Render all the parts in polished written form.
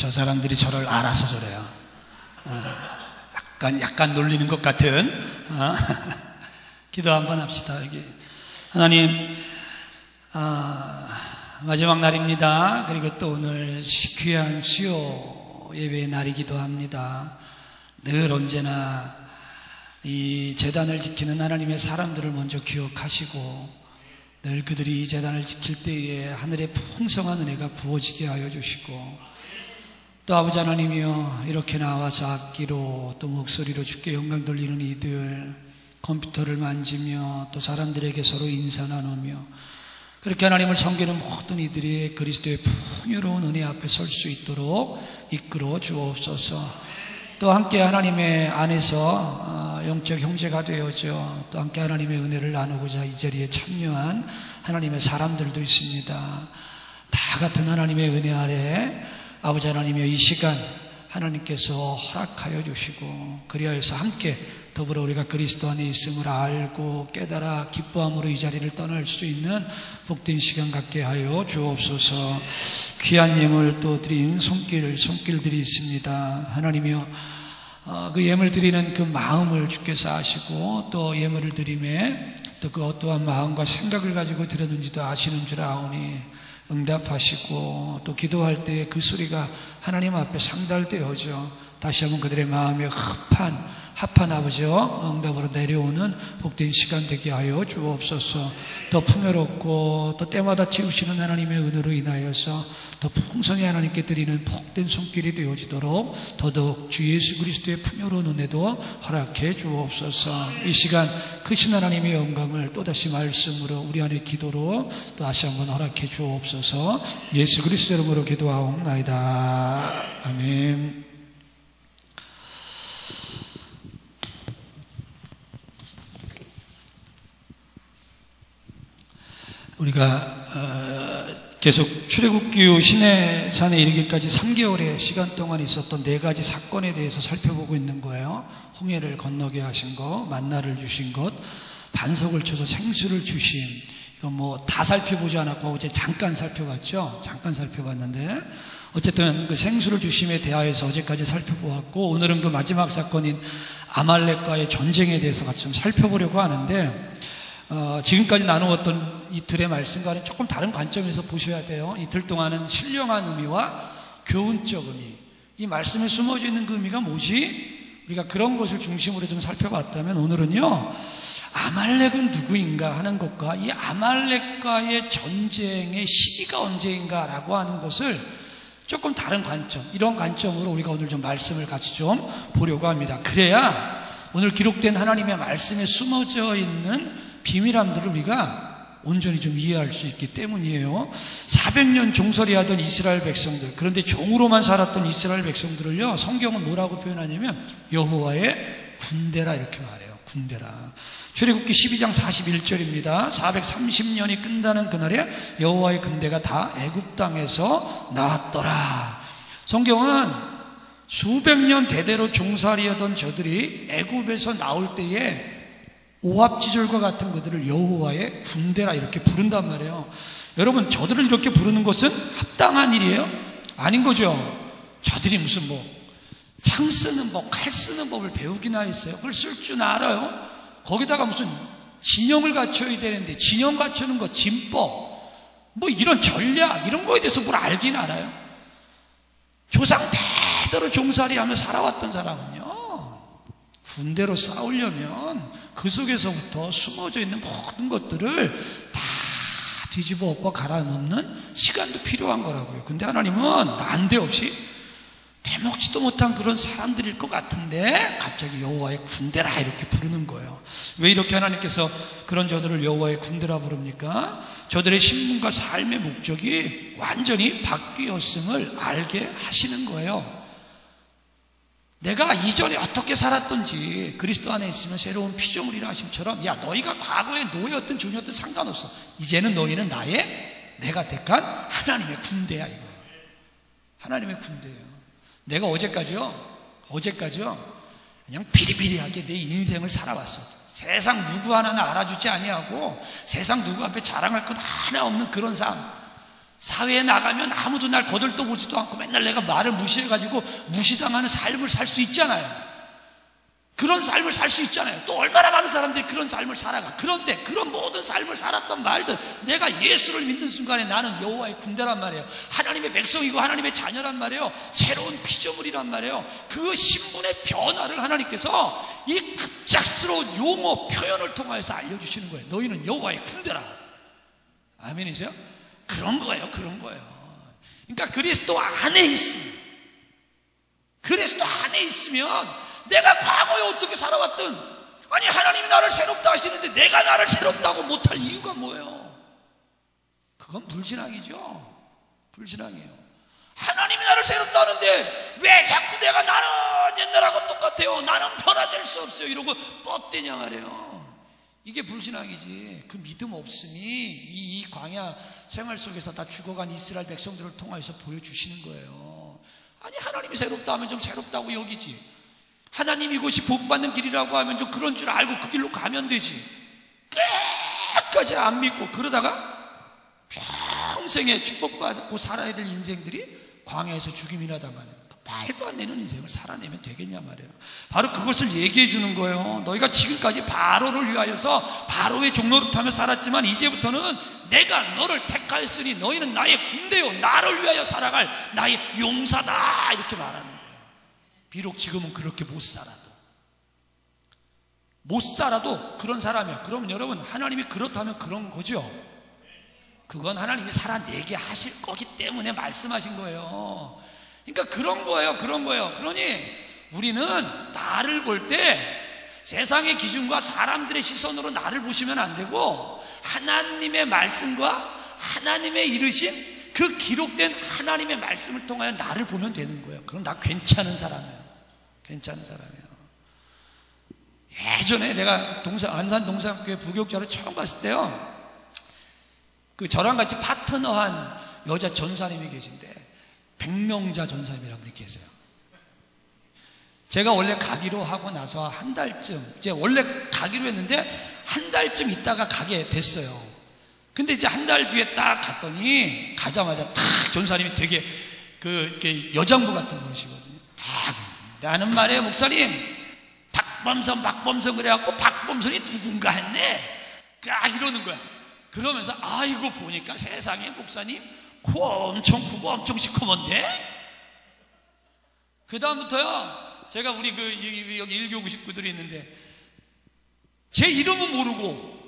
저 사람들이 저를 알아서 저래요. 약간 놀리는 것 같은 기도 한번 합시다. 여기 하나님, 마지막 날입니다. 그리고 또 오늘 귀한 수요 예배의 날이기도 합니다. 늘 언제나 이 제단을 지키는 하나님의 사람들을 먼저 기억하시고 늘 그들이 이 제단을 지킬 때에 하늘의 풍성한 은혜가 부어지게 하여 주시고, 또 아버지 하나님이여, 이렇게 나와서 악기로 또 목소리로 주께 영광 돌리는 이들, 컴퓨터를 만지며 또 사람들에게 서로 인사 나누며 그렇게 하나님을 섬기는 모든 이들이 그리스도의 풍요로운 은혜 앞에 설 수 있도록 이끌어 주옵소서. 또 함께 하나님의 안에서 영적 형제가 되어져 또 함께 하나님의 은혜를 나누고자 이 자리에 참여한 하나님의 사람들도 있습니다. 다 같은 하나님의 은혜 아래 아버지 하나님의 이 시간 하나님께서 허락하여 주시고, 그리하여서 함께 더불어 우리가 그리스도 안에 있음을 알고 깨달아 기뻐함으로 이 자리를 떠날 수 있는 복된 시간 갖게 하여 주옵소서. 귀한 예물 또 드린 손길들이 있습니다. 하나님이여, 그 예물 드리는 그 마음을 주께서 아시고 또 예물을 드림에 또 그 어떠한 마음과 생각을 가지고 드렸는지도 아시는 줄 아오니 응답하시고, 또 기도할 때 그 소리가 하나님 앞에 상달되어져 다시 한번 그들의 마음에 합한 아버지여 응답으로 내려오는 복된 시간 되게 하여 주옵소서. 더 풍요롭고 또 때마다 채우시는 하나님의 은혜로 인하여서 더 풍성히 하나님께 드리는 복된 손길이 되어지도록 더더욱 주 예수 그리스도의 풍요로운 은혜도 허락해 주옵소서. 이 시간 크신 하나님의 영광을 또다시 말씀으로 우리 안에 기도로 또 다시 한번 허락해 주옵소서. 예수 그리스도 이름으로 기도하옵나이다. 아멘. 우리가 계속 출애굽기 시내산에 이르기까지 3개월의 시간 동안 있었던 4가지 사건에 대해서 살펴보고 있는 거예요. 홍해를 건너게 하신 것, 만나를 주신 것, 반석을 쳐서 생수를 주심. 이거 뭐 다 살펴보지 않았고 어제 잠깐 살펴봤죠. 잠깐 살펴봤는데 어쨌든 그 생수를 주심에 대하여서 어제까지 살펴보았고, 오늘은 그 마지막 사건인 아말렉과의 전쟁에 대해서 같이 좀 살펴보려고 하는데, 지금까지 나누었던 이틀의 말씀과는 조금 다른 관점에서 보셔야 돼요. 이틀 동안은 신령한 의미와 교훈적 의미, 이 말씀에 숨어져 있는 그 의미가 뭐지? 우리가 그런 것을 중심으로 좀 살펴봤다면, 오늘은요 아말렉은 누구인가 하는 것과 이 아말렉과의 전쟁의 시기가 언제인가 라고 하는 것을 조금 다른 관점, 이런 관점으로 우리가 오늘 좀 말씀을 같이 좀 보려고 합니다. 그래야 오늘 기록된 하나님의 말씀에 숨어져 있는 비밀함들을 우리가 온전히 좀 이해할 수 있기 때문이에요. 400년 종살이 하던 이스라엘 백성들, 그런데 종으로만 살았던 이스라엘 백성들을요 성경은 뭐라고 표현하냐면 여호와의 군대라 이렇게 말해요. 군대라. 출애굽기 12장 41절입니다. 430년이 끝나는 그날에 여호와의 군대가 다 애굽 땅에서 나왔더라. 성경은 수백 년 대대로 종살이하던 저들이 애굽에서 나올 때에 오합지졸과 같은 그들을 여호와의 군대라 이렇게 부른단 말이에요. 여러분, 저들을 이렇게 부르는 것은 합당한 일이에요? 아닌 거죠. 저들이 무슨 창 쓰는 법, 칼 쓰는 법을 배우기나 했어요. 그걸 쓸 줄 알아요? 거기다가 무슨 진영을 갖춰야 되는데 진영 갖추는 거, 진법, 이런 전략, 이런 거에 대해서 뭘 알긴 알아요? 조상 대대로 종살이하며 살아왔던 사람은요, 군대로 싸우려면 그 속에서부터 숨어져 있는 모든 것들을 다 뒤집어 엎어 갈아놓는 시간도 필요한 거라고요. 근데 하나님은 난데없이 대먹지도 못한 그런 사람들일 것 같은데 갑자기 여호와의 군대라 이렇게 부르는 거예요. 왜 이렇게 하나님께서 그런 저들을 여호와의 군대라 부릅니까? 저들의 신분과 삶의 목적이 완전히 바뀌었음을 알게 하시는 거예요. 내가 이전에 어떻게 살았던지 그리스도 안에 있으면 새로운 피조물이라 하심처럼, 야, 너희가 과거에 노예였든 종이었든 상관없어. 이제는 너희는 내가 택한 하나님의 군대야, 이거. 하나님의 군대예요. 내가 어제까지요 그냥 비리비리하게 내 인생을 살아왔어. 세상 누구 하나는 알아주지 아니하고 세상 누구 앞에 자랑할 것 하나 없는 그런 삶. 사회에 나가면 아무도 날 거들떠보지도 않고 맨날 내가 말을 무시해가지고 무시당하는 삶을 살 수 있잖아요. 그런 삶을 살 수 있잖아요. 또 얼마나 많은 사람들이 그런 삶을 살아가. 그런데 그런 모든 삶을 살았던 말들, 내가 예수를 믿는 순간에 나는 여호와의 군대란 말이에요. 하나님의 백성이고 하나님의 자녀란 말이에요. 새로운 피조물이란 말이에요. 그 신분의 변화를 하나님께서 이 급작스러운 용어 표현을 통해서 알려주시는 거예요. 너희는 여호와의 군대라. 아멘이세요? 그런 거예요. 그런 거예요. 그러니까 그리스도 안에 있으면, 그리스도 안에 있으면 내가 과거에 어떻게 살아왔든, 아니 하나님이 나를 새롭다 하시는데 내가 나를 새롭다고 못할 이유가 뭐예요? 그건 불신앙이죠. 불신앙이에요. 하나님이 나를 새롭다 하는데 왜 자꾸 내가 나는 옛날하고 똑같아요, 나는 변화될 수 없어요 이러고 뻗대냐 말이에요. 이게 불신앙이지. 그 믿음 없음이 이 광야 생활 속에서 다 죽어간 이스라엘 백성들을 통해서 보여주시는 거예요. 아니 하나님이 새롭다 하면 좀 새롭다고 여기지. 하나님 이것이 복받는 길이라고 하면 좀 그런 줄 알고 그 길로 가면 되지. 끝까지 안 믿고 그러다가 평생에 축복받고 살아야 될 인생들이 광야에서 죽임이나 당하는, 말도 안 되는 인생을 살아내면 되겠냐 말이에요. 바로 그것을 얘기해 주는 거예요. 너희가 지금까지 바로를 위하여서 바로의 종노릇하며 살았지만 이제부터는 내가 너를 택하였으니 너희는 나의 군대요, 나를 위하여 살아갈 나의 용사다, 이렇게 말하는 거예요. 비록 지금은 그렇게 못 살아도 그런 사람이야. 그러면 여러분, 하나님이 그렇다면 그런 거죠. 그건 하나님이 살아내게 하실 거기 때문에 말씀하신 거예요. 그러니까 그런 거예요. 그러니 우리는 나를 볼 때 세상의 기준과 사람들의 시선으로 나를 보시면 안 되고, 하나님의 말씀과 하나님의 이르신 그 기록된 하나님의 말씀을 통하여 나를 보면 되는 거예요. 그럼 나 괜찮은 사람이에요. 예전에 내가 안산 동산교회 부교육자로 처음 갔을 때요, 그 저랑 같이 파트너한 여자 전사님이 계신데, 백명자 전사님이라고 분이 계세요. 제가 원래 가기로 하고 나서 한 달쯤, 이제 원래 가기로 했는데 한 달쯤 있다가 가게 됐어요. 근데 이제 한 달 뒤에 딱 갔더니 가자마자 딱 전사님이 되게 이렇게 여장부 같은 분이시거든요. 딱 나는 말이에요, 목사님 박범선 그래갖고 박범선이 누군가 했네, 딱 이러는 거야. 그러면서 아이고 보니까 세상에 목사님 코 엄청 크고 엄청 시커먼데. 그 다음부터요, 제가 우리 여기 일교구 식구들이 있는데 제 이름은 모르고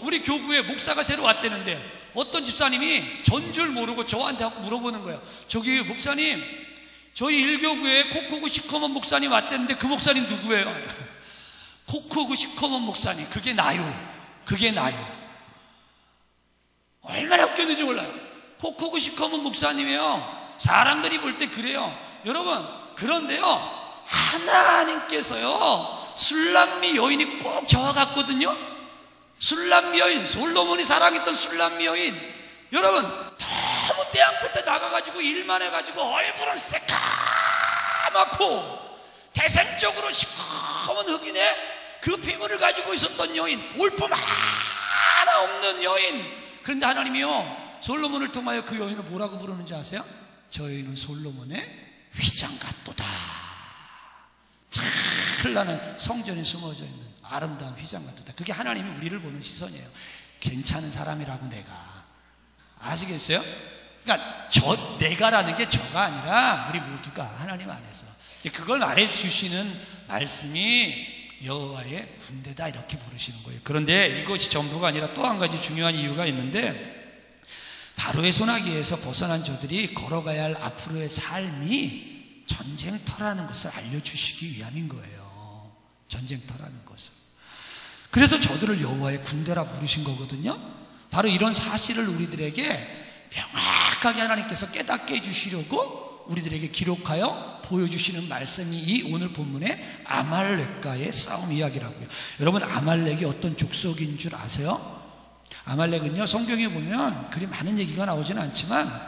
우리 교구에 목사가 새로 왔대는데 어떤 집사님이 전줄 모르고 저한테 물어보는 거예요. 저기 목사님, 저희 일교구에 코 크고 시커먼 목사님 왔대는데 그 목사님 누구예요? 코 크고 시커먼 목사님, 그게 나요. 얼마나 웃겼는지 몰라요. 코 크고 시커먼 목사님이에요. 사람들이 볼 때 그래요. 여러분, 그런데요, 하나님께서요 술람미 여인이 꼭 저와 같거든요. 술람미 여인, 솔로몬이 사랑했던 술람미 여인. 여러분, 너무 태양 끝에 나가가지고 일만 해가지고 얼굴은 새까맣고 태생적으로 시커먼 흑인에 그 피부를 가지고 있었던 여인, 볼품 하나 없는 여인. 그런데 하나님이요 솔로몬을 통하여 그 여인을 뭐라고 부르는지 아세요? 저 여인은 솔로몬의 휘장 같도다. 찬란한 성전에 숨어져 있는 아름다운 휘장 같도다. 그게 하나님이 우리를 보는 시선이에요. 괜찮은 사람이라고. 내가 아시겠어요? 그러니까 내가라는 게 저가 아니라 우리 모두가 하나님 안에서 그걸 말해주시는 말씀이 여호와의 군대다, 이렇게 부르시는 거예요. 그런데 이것이 전부가 아니라 또 한 가지 중요한 이유가 있는데, 바로의 손아귀에서 벗어난 저들이 걸어가야 할 앞으로의 삶이 전쟁터라는 것을 알려주시기 위함인 거예요. 전쟁터라는 것을. 그래서 저들을 여호와의 군대라 부르신 거거든요. 바로 이런 사실을 우리들에게 명확하게 하나님께서 깨닫게 해주시려고 우리들에게 기록하여 보여주시는 말씀이 이 오늘 본문의 아말렉과의 싸움 이야기라고요. 여러분, 아말렉이 어떤 족속인 줄 아세요? 아말렉은요, 성경에 보면 그리 많은 얘기가 나오지는 않지만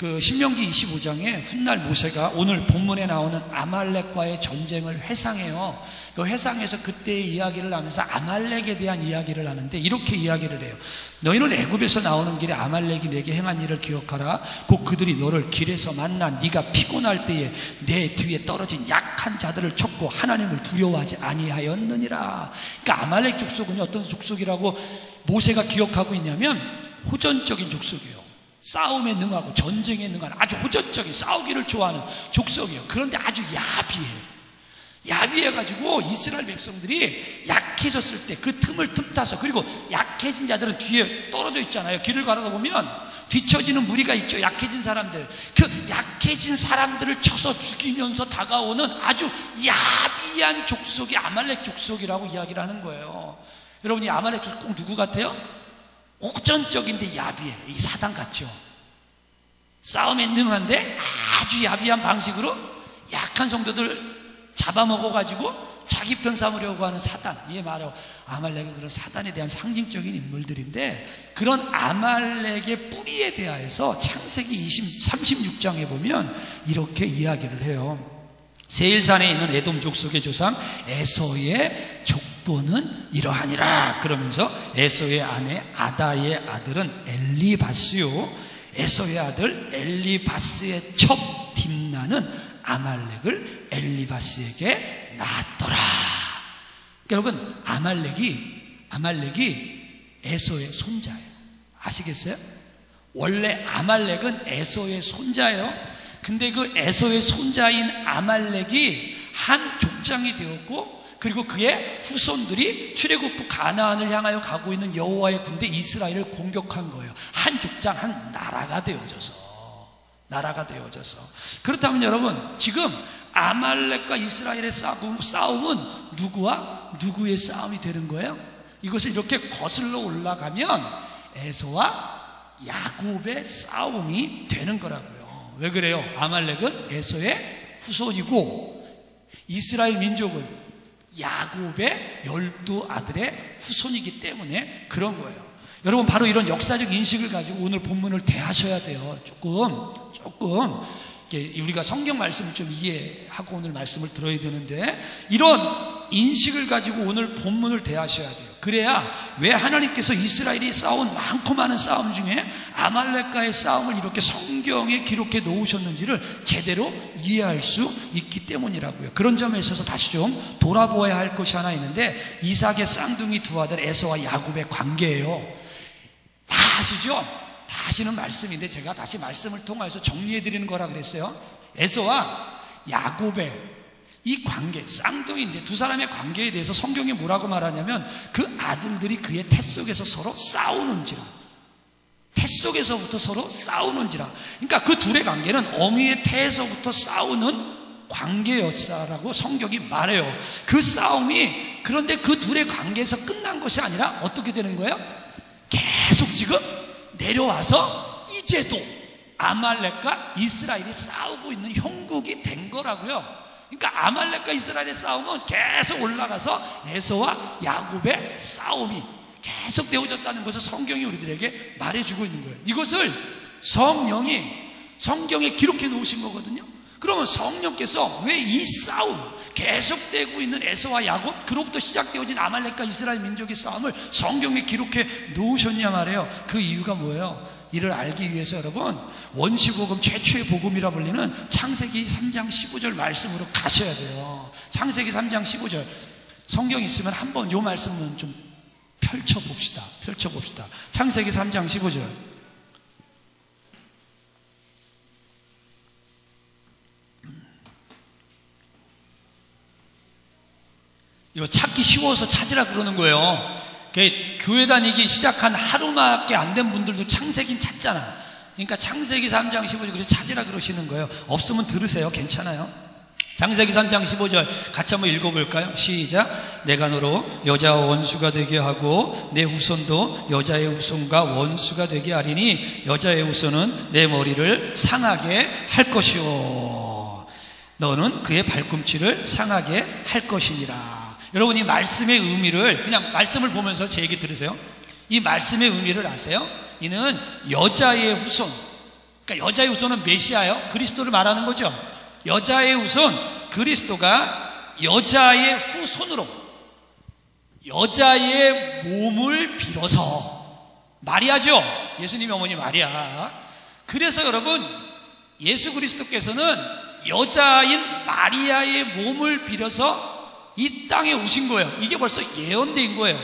그 신명기 25장에 훗날 모세가 오늘 본문에 나오는 아말렉과의 전쟁을 회상해요. 그 회상에서 그때의 이야기를 하면서 아말렉에 대한 이야기를 하는데 이렇게 이야기를 해요. 너희는 애굽에서 나오는 길에 아말렉이 내게 행한 일을 기억하라. 곧 그들이 너를 길에서 만나 네가 피곤할 때에 내 뒤에 떨어진 약한 자들을 쳤고 하나님을 두려워하지 아니하였느니라. 그러니까 아말렉 족속은 어떤 족속이라고 모세가 기억하고 있냐면 호전적인 족속이에요. 싸움에 능하고 전쟁에 능한 아주 호전적인 싸우기를 좋아하는 족속이에요. 그런데 아주 야비해가지고 이스라엘 백성들이 약해졌을 때 그 틈을 틈타서, 그리고 약해진 자들은 뒤에 떨어져 있잖아요. 길을 가다가 보면 뒤처지는 무리가 있죠. 약해진 사람들, 그 약해진 사람들을 쳐서 죽이면서 다가오는 아주 야비한 족속이 아말렉 족속이라고 이야기를 하는 거예요. 여러분, 이 아말렉 족속 꼭 누구 같아요? 호전적인데 야비해. 이 사단 같죠. 싸움에 능한데 아주 야비한 방식으로 약한 성도들 잡아먹어가지고 자기 편 삼으려고 하는 사단. 이게 바로 아말렉은 그런 사단에 대한 상징적인 인물들인데, 그런 아말렉의 뿌리에 대하여서 창세기 36장에 보면 이렇게 이야기를 해요. 세일산에 있는 에돔 족속의 조상 에서의 족보는 이러하니라. 그러면서 에서의 아내 아다의 아들은 엘리바스요, 에서의 아들 엘리바스의 첩 딥나는 아말렉을 엘리바스에게 낳았더라. 여러분, 아말렉이 에서의 손자예요. 아시겠어요? 원래 아말렉은 에서의 손자예요. 근데 그 에서의 손자인 아말렉이 한 족장이 되었고, 그리고 그의 후손들이 출애굽 가나안을 향하여 가고 있는 여호와의 군대 이스라엘을 공격한 거예요. 한 족장, 한 나라가 되어져서. 그렇다면 여러분, 지금 아말렉과 이스라엘의 싸움은 누구와 누구의 싸움이 되는 거예요? 이것을 이렇게 거슬러 올라가면 에서와 야곱의 싸움이 되는 거라고요. 왜 그래요? 아말렉은 에서의 후손이고 이스라엘 민족은 야곱의 12아들의 후손이기 때문에 그런 거예요. 여러분, 바로 이런 역사적 인식을 가지고 오늘 본문을 대하셔야 돼요. 조금 우리가 성경 말씀을 좀 이해하고 오늘 말씀을 들어야 되는데, 이런 인식을 가지고 오늘 본문을 대하셔야 돼요. 그래야 왜 하나님께서 이스라엘이 싸운 많고 많은 싸움 중에 아말렉과의 싸움을 이렇게 성경에 기록해 놓으셨는지를 제대로 이해할 수 있기 때문이라고요. 그런 점에 있어서 다시 좀 돌아보아야 할 것이 하나 있는데, 이삭의 쌍둥이 두 아들 에서와 야곱의 관계예요. 다 아시죠? 다 아시는 말씀인데 제가 다시 말씀을 통해서 정리해 드리는 거라 그랬어요. 에서와 야곱의 이 관계, 쌍둥이인데 두 사람의 관계에 대해서 성경이 뭐라고 말하냐면, 그 아들들이 그의 태 속에서 서로 싸우는지라. 태 속에서부터 서로 싸우는지라. 그러니까 그 둘의 관계는 어미의 태에서부터 싸우는 관계였다라고 성경이 말해요. 그 싸움이, 그런데 그 둘의 관계에서 끝난 것이 아니라 어떻게 되는 거예요? 계속 지금 내려와서 이제도 아말렉과 이스라엘이 싸우고 있는 형국이 된 거라고요. 그러니까 아말렉과 이스라엘의 싸움은 계속 올라가서 에서와 야곱의 싸움이 계속 되어졌다는 것을 성경이 우리들에게 말해주고 있는 거예요. 이것을 성경에 기록해 놓으신 거거든요. 그러면 성령께서 왜 이 싸움, 계속되고 있는 에서와 야곱, 그로부터 시작되어진 아말렉과 이스라엘 민족의 싸움을 성경에 기록해 놓으셨냐 말이에요. 그 이유가 뭐예요? 이를 알기 위해서 여러분, 원시복음 최초의 복음이라 불리는 창세기 3장 15절 말씀으로 가셔야 돼요. 창세기 3장 15절 성경 있으면 한번 이 말씀은 좀 펼쳐봅시다. 창세기 3장 15절. 이거 찾기 쉬워서 찾으라 그러는 거예요. 교회 다니기 시작한 하루밖에 안 된 분들도 창세기는 찾잖아. 그러니까 창세기 3장 15절 그래서 찾으라 그러시는 거예요. 없으면 들으세요. 괜찮아요. 창세기 3장 15절 같이 한번 읽어볼까요? 시작. 내가 너로 여자와 원수가 되게 하고 내 후손도 여자의 후손과 원수가 되게 하리니 여자의 후손은 내 머리를 상하게 할 것이요 너는 그의 발꿈치를 상하게 할 것이니라. 여러분, 이 말씀의 의미를 그냥 말씀을 보면서 제 얘기 들으세요. 이 말씀의 의미를 아세요? 이는 여자의 후손, 그러니까 여자의 후손은 메시아요, 그리스도를 말하는 거죠. 여자의 후손 그리스도가 여자의 후손으로 여자의 몸을 빌어서, 마리아죠, 예수님의 어머니 마리아. 그래서 여러분, 예수 그리스도께서는 여자인 마리아의 몸을 빌어서 이 땅에 오신 거예요. 이게 벌써 예언된 거예요.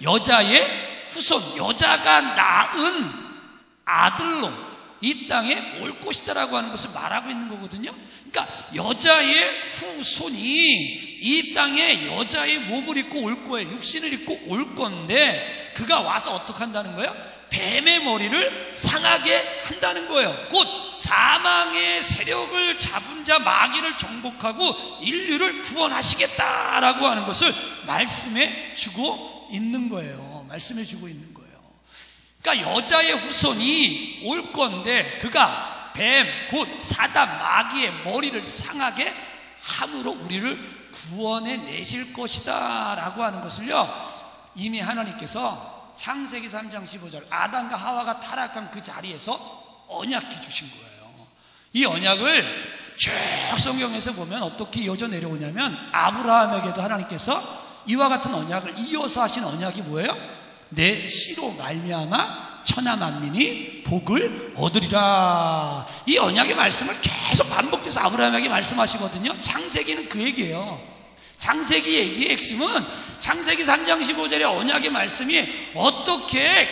여자의 후손, 여자가 낳은 아들로 이 땅에 올 것이다라고 하는 것을 말하고 있는 거거든요. 그러니까 여자의 후손이 이 땅에 여자의 몸을 입고 올 거예요. 육신을 입고 올 건데, 그가 와서 어떻게 한다는 거예요? 뱀의 머리를 상하게 한다는 거예요. 곧 사망의 세력을 잡은 자 마귀를 정복하고 인류를 구원하시겠다라고 하는 것을 말씀해 주고 있는 거예요. 말씀해 주고 있는 거예요. 그러니까 여자의 후손이 올 건데, 그가 뱀, 곧 사단 마귀의 머리를 상하게 함으로 우리를 구원해 내실 것이다 라고 하는 것을요, 이미 하나님께서 창세기 3장 15절 아담과 하와가 타락한 그 자리에서 언약해 주신 거예요. 이 언약을 쭉 성경에서 보면 어떻게 이어져 내려오냐면, 아브라함에게도 하나님께서 이와 같은 언약을 이어서 하신 언약이 뭐예요? 내 씨로 말미암아 천하 만민이 복을 얻으리라. 이 언약의 말씀을 계속 반복해서 아브라함에게 말씀하시거든요. 창세기는 그 얘기예요. 창세기 얘기의 핵심은 창세기 3장 15절의 언약의 말씀이 어떻게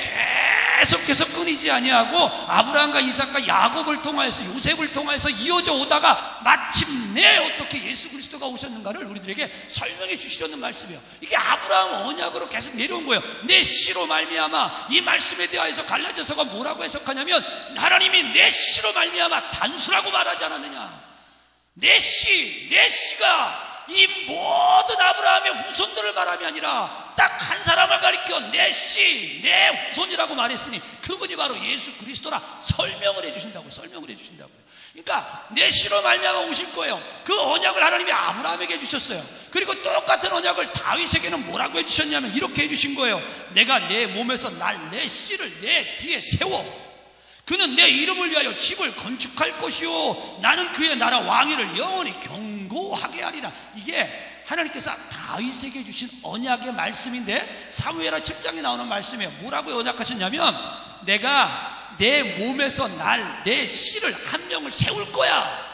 계속해서 끊이지 아니하고 아브라함과 이삭과 야곱을 통하여서 요셉을 통하여서 이어져 오다가 마침내 어떻게 예수 그리스도가 오셨는가를 우리들에게 설명해 주시려는 말씀이에요. 이게 아브라함 언약으로 계속 내려온 거예요. 내 씨로 말미암아. 이 말씀에 대하여서 갈라디아서가 뭐라고 해석하냐면, 하나님이 내 씨로 말미암아 단수라고 말하지 않았느냐. 내 씨가 이 모든 아브라함의 후손들을 말함이 아니라 딱 한 사람을 가리켜 내 씨, 내 후손이라고 말했으니 그분이 바로 예수 그리스도라 설명을 해주신다고요. 설명을 해주신다고요. 그러니까 내 씨로 말미암아 오실 거예요. 그 언약을 하나님이 아브라함에게 해주셨어요. 그리고 똑같은 언약을 다윗에게는 뭐라고 해주셨냐면 이렇게 해주신 거예요. 내가 내 몸에서 내 씨를 내 뒤에 세워. 그는 내 이름을 위하여 집을 건축할 것이요 나는 그의 나라 왕위를 영원히 경고하게 하리라. 이게 하나님께서 다윗에게 주신 언약의 말씀인데, 사무엘하 7장에 나오는 말씀이에요. 뭐라고 언약하셨냐면, 내가 내 몸에서 내 씨를 한 명을 세울 거야.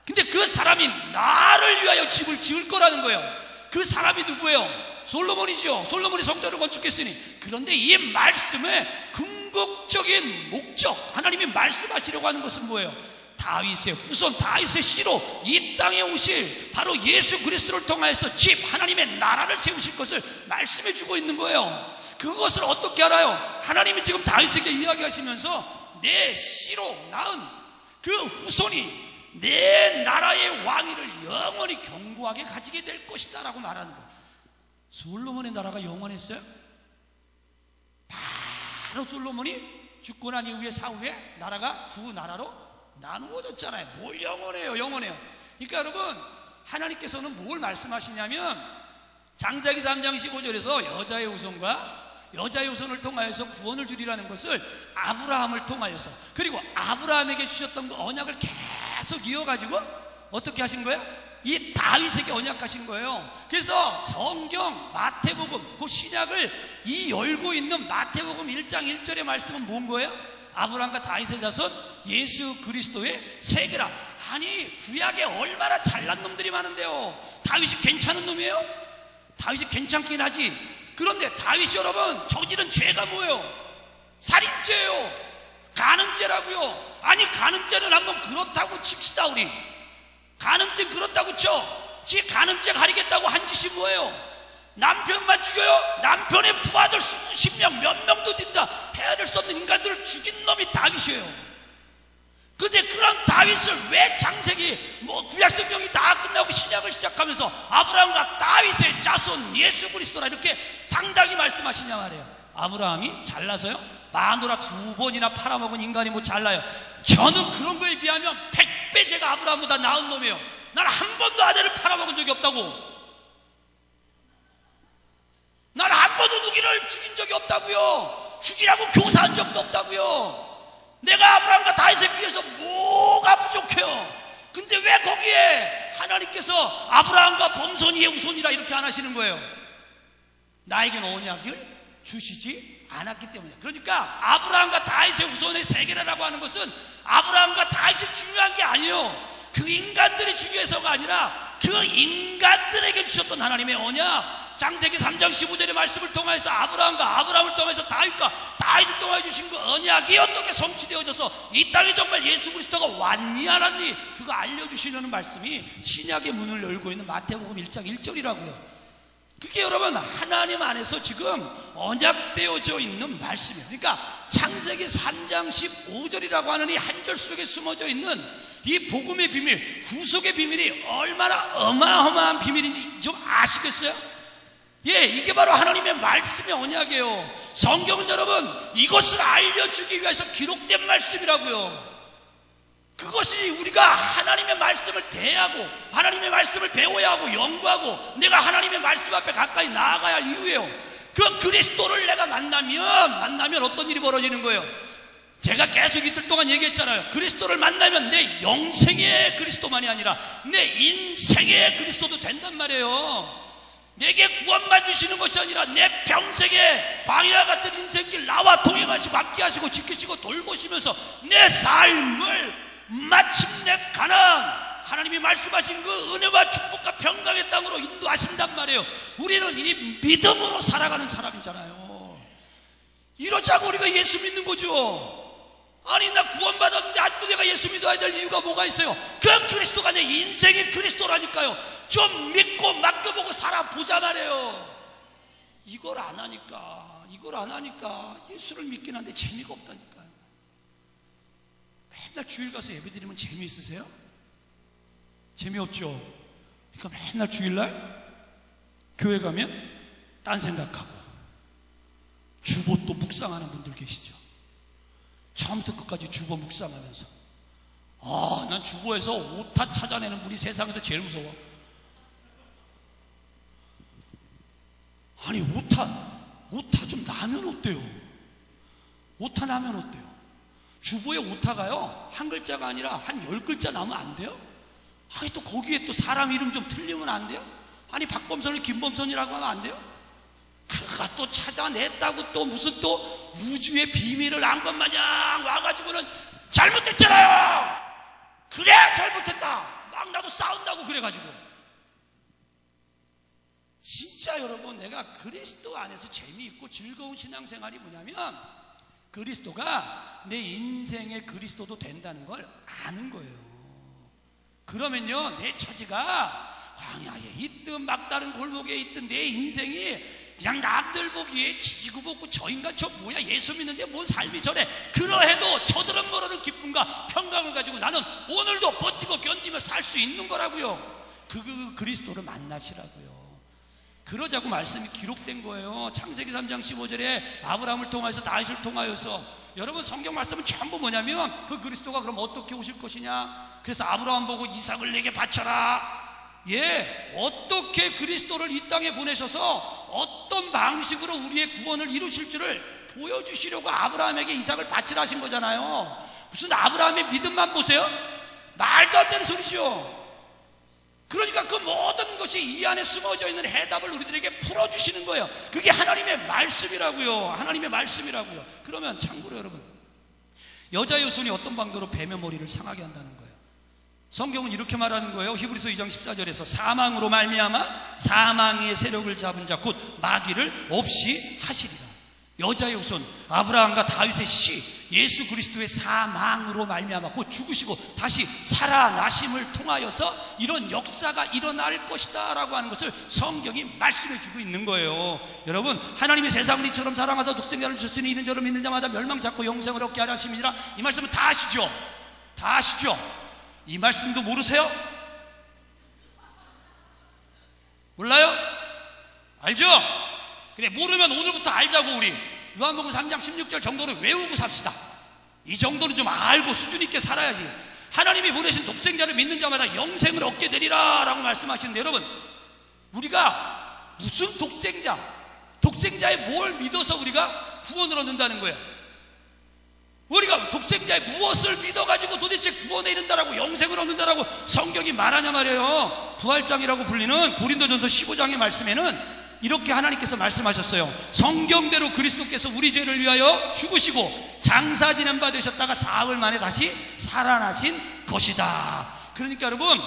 근데 그 사람이 나를 위하여 집을 지을 거라는 거예요. 그 사람이 누구예요? 솔로몬이죠. 솔로몬이 성전을 건축했으니. 그런데 이 말씀의 궁극적인 목적, 하나님이 말씀하시려고 하는 것은 뭐예요? 다윗의 후손, 다윗의 씨로 이 땅에 오실 바로 예수 그리스도를 통하여서 집, 하나님의 나라를 세우실 것을 말씀해 주고 있는 거예요. 그것을 어떻게 알아요? 하나님이 지금 다윗에게 이야기하시면서 내 씨로 낳은 그 후손이 내 나라의 왕위를 영원히 견고하게 가지게 될 것이다 라고 말하는 거예요. 솔로몬의 나라가 영원했어요? 바로 솔로몬이 죽고 난 이후에 사후에 나라가 두 나라로 나누어졌잖아요. 뭘 영원해요? 영원해요. 그러니까 여러분, 하나님께서는 뭘 말씀하시냐면, 창세기 3장 15절에서 여자의 후손을 통하여서 구원을 주리라는 것을 아브라함을 통하여서, 그리고 아브라함에게 주셨던 그 언약을 계속 이어가지고 어떻게 하신 거예요? 이 다윗에게 언약하신 거예요. 그래서 성경 마태복음, 그 신약을 이 열고 있는 마태복음 1장 1절의 말씀은 뭔 거예요? 아브라함과 다윗의 자손 예수 그리스도의 세계라. 아니, 구약에 얼마나 잘난 놈들이 많은데요. 다윗이 괜찮은 놈이에요? 다윗이 괜찮긴 하지. 그런데 다윗이 여러분 저지른 죄가 뭐예요? 살인죄예요. 간음죄라고요. 아니, 간음죄는 한번 그렇다고 칩시다. 우리 간음죄 그렇다고 쳐. 지 간음죄 가리겠다고 한 짓이 뭐예요? 남편만 죽여요? 남편의 부하들 수십 명, 몇 명도 된다 헤아릴 수 없는 인간들을 죽인 놈이 다윗이에요. 근데 그런 다윗을 왜 창세기 구약성경이 다 끝나고 신약을 시작하면서 아브라함과 다윗의 자손 예수 그리스도라 이렇게 당당히 말씀하시냐 말이에요. 아브라함이 잘나서요? 마누라 2번이나 팔아먹은 인간이 뭐 잘나요? 저는 그런 거에 비하면 100배 제가 아브라함보다 나은 놈이에요. 나는 한 번도 아내를 팔아먹은 적이 없다고. 나는 한 번도 누구를 죽인 적이 없다고요. 죽이라고 교사한 적도 없다고요. 내가 아브라함과 다윗에 비해서 만족해요. 근데 왜 거기에 하나님께서 아브라함과 범선이의 후손이라 이렇게 안 하시는 거예요? 나에게는 언약을 주시지 않았기 때문에. 그러니까 아브라함과 다윗의 후손의 세계라고 하는 것은 아브라함과 다윗이 중요한 게 아니에요. 그 인간들이 중요해서가 아니라 그 인간들에게 주셨던 하나님의 언약, 창세기 3장 15절의 말씀을 통해서 아브라함을 통해서 다윗을 통해 주신 그 언약이 어떻게 성취되어져서 이 땅에 정말 예수 그리스도가 왔니 안 왔니 그거 알려주시려는 말씀이 신약의 문을 열고 있는 마태복음 1장 1절이라고요. 그게 여러분 하나님 안에서 지금 언약되어져 있는 말씀이에요. 그러니까 창세기 3장 15절이라고 하는 이 한 절 속에 숨어져 있는 이 복음의 비밀, 구속의 비밀이 얼마나 어마어마한 비밀인지 좀 아시겠어요? 예, 이게 바로 하나님의 말씀의 언약이에요. 성경은 여러분 이것을 알려주기 위해서 기록된 말씀이라고요. 그것이 우리가 하나님의 말씀을 대하고 하나님의 말씀을 배워야 하고 연구하고 내가 하나님의 말씀 앞에 가까이 나아가야 할 이유예요. 그 그리스도를 내가 만나면 어떤 일이 벌어지는 거예요? 제가 계속 이틀 동안 얘기했잖아요. 그리스도를 만나면 내 영생의 그리스도만이 아니라 내 인생의 그리스도도 된단 말이에요. 내게 구원만 주시는 것이 아니라 내 평생에 광야 같은 인생길 나와 동행하시고 함께하시고 지키시고 돌보시면서 내 삶을 마침내 가나안 하나님이 말씀하신 그 은혜와 축복과 평강의 땅으로 인도하신단 말이에요. 우리는 이 믿음으로 살아가는 사람이잖아요. 이러자고 우리가 예수 믿는 거죠. 아니 나 구원받았는데 아직도 내가 예수 믿어야 될 이유가 뭐가 있어요? 그 그리스도가 내 인생의 그리스도라니까요. 좀 믿고 맡겨보고 살아보자 말이에요. 이걸 안 하니까 예수를 믿긴 한데 재미가 없다니까요. 맨날 주일 가서 예배드리면 재미있으세요? 재미없죠. 그러니까 맨날 주일날 교회 가면 딴 생각하고 주보 또 묵상하는 분들 계시죠. 처음부터 끝까지 주보 묵상하면서 난 주보에서 오타 찾아내는 분이 세상에서 제일 무서워. 아니 오타 좀 나면 어때요? 오타 나면 어때요? 주보에 오타가요 한 글자가 아니라 한 10글자 나면 안 돼요? 아니 또 거기에 또 사람 이름 좀 틀리면 안 돼요? 아니 박범선을 김범선이라고 하면 안 돼요? 그가 또 찾아냈다고 또 무슨 또 우주의 비밀을 안 것 마냥 와가지고는 잘못했잖아요. 그래 잘못했다 막 나도 싸운다고 그래가지고. 진짜 여러분 내가 그리스도 안에서 재미있고 즐거운 신앙생활이 뭐냐면 그리스도가 내 인생의 그리스도도 된다는 걸 아는 거예요. 그러면요 내 처지가 광야에 있든 막다른 골목에 있든 내 인생이 그냥 남들 보기에 지지고 볶고 저 인간 저 뭐야 예수 믿는데 뭔 삶이 저래 그러해도 저들은 모르는 기쁨과 평강을 가지고 나는 오늘도 버티고 견디며 살 수 있는 거라고요. 그 그리스도를 만나시라고요. 그러자고 말씀이 기록된 거예요. 창세기 3장 15절에 아브라함을 통해서 다윗을 통하여서 여러분 성경 말씀은 전부 뭐냐면 그 그리스도가 그럼 어떻게 오실 것이냐. 그래서 아브라함 보고 이삭을 내게 바쳐라. 예, 어떻게 그리스도를 이 땅에 보내셔서 어떤 방식으로 우리의 구원을 이루실 줄을 보여주시려고 아브라함에게 이삭을 바치라 하신 거잖아요. 무슨 아브라함의 믿음만 보세요? 말도 안 되는 소리죠. 그러니까 그 모든 것이 이 안에 숨어져 있는 해답을 우리들에게 풀어주시는 거예요. 그게 하나님의 말씀이라고요. 하나님의 말씀이라고요. 그러면 참고로 여러분 여자의 후손이 어떤 방도로 뱀의 머리를 상하게 한다는 거예요. 성경은 이렇게 말하는 거예요. 히브리서 2장 14절에서 사망으로 말미암아 사망의 세력을 잡은 자 곧 마귀를 없이 하시리라. 여자의 후손 아브라함과 다윗의 씨 예수 그리스도의 사망으로 말미암아 곧 죽으시고 다시 살아나심을 통하여서 이런 역사가 일어날 것이다 라고 하는 것을 성경이 말씀해 주고 있는 거예요. 여러분 하나님의 세상을 이처럼 사랑하사 독생자를 주셨으니 이는 저를 믿는 자마다 멸망치 않고 영생을 얻게 하려 하심이니라. 이 말씀은 다 아시죠? 다 아시죠? 이 말씀도 모르세요? 몰라요? 알죠? 그래 모르면 오늘부터 알자고. 우리 요한복음 3장 16절 정도는 외우고 삽시다. 이 정도는 좀 알고 수준 있게 살아야지. 하나님이 보내신 독생자를 믿는 자마다 영생을 얻게 되리라 라고 말씀하시는데 여러분 우리가 무슨 독생자의 뭘 믿어서 우리가 구원을 얻는다는 거예요? 우리가 독생자의 무엇을 믿어가지고 도대체 구원에 이른다라고, 영생을 얻는다라고 성경이 말하냐 말이에요. 부활장이라고 불리는 고린도전서 15장의 말씀에는 이렇게 하나님께서 말씀하셨어요. 성경대로 그리스도께서 우리 죄를 위하여 죽으시고 장사 지낸 바 되셨다가 사흘 만에 다시 살아나신 것이다. 그러니까 여러분,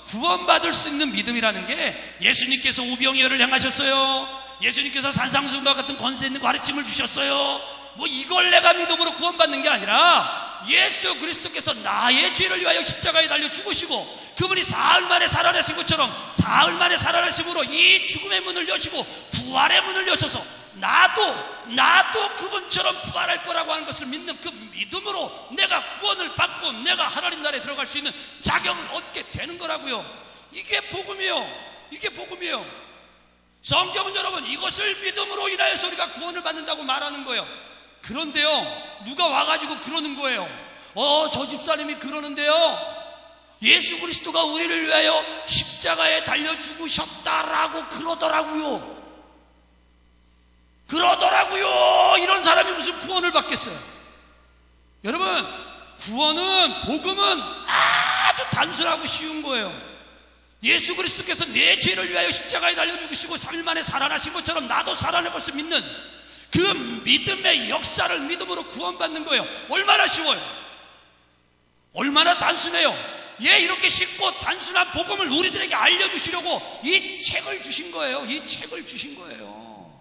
구원받을 수 있는 믿음이라는 게, 예수님께서 우병이어를 행하셨어요. 예수님께서 산상수훈과 같은 권세 있는 가르침을 주셨어요. 뭐 이걸 내가 믿음으로 구원받는 게 아니라, 예수 그리스도께서 나의 죄를 위하여 십자가에 달려 죽으시고 그분이 사흘 만에 살아나신 것처럼 사흘 만에 살아나심으로 이 죽음의 문을 여시고 부활의 문을 여셔서 나도 그분처럼 부활할 거라고 하는 것을 믿는 그 믿음으로 내가 구원을 받고 내가 하나님 나라에 들어갈 수 있는 자격을 얻게 되는 거라고요. 이게 복음이에요. 이게 복음이에요. 성경은 여러분, 이것을 믿음으로 인하여서 우리가 구원을 받는다고 말하는 거예요. 그런데요, 누가 와가지고 그러는 거예요. 저 집사님이 그러는데요, 예수 그리스도가 우리를 위하여 십자가에 달려 죽으셨다라고 그러더라고요. 이런 사람이 무슨 구원을 받겠어요? 여러분, 구원은, 복음은 아주 단순하고 쉬운 거예요. 예수 그리스도께서 내 죄를 위하여 십자가에 달려 죽으시고 3일 만에 살아나신 것처럼 나도 살아날 것을 믿는 그 믿음의 역사를 믿음으로 구원받는 거예요. 얼마나 쉬워요? 얼마나 단순해요? 이렇게 쉽고 단순한 복음을 우리들에게 알려주시려고 이 책을 주신 거예요. 이 책을 주신 거예요.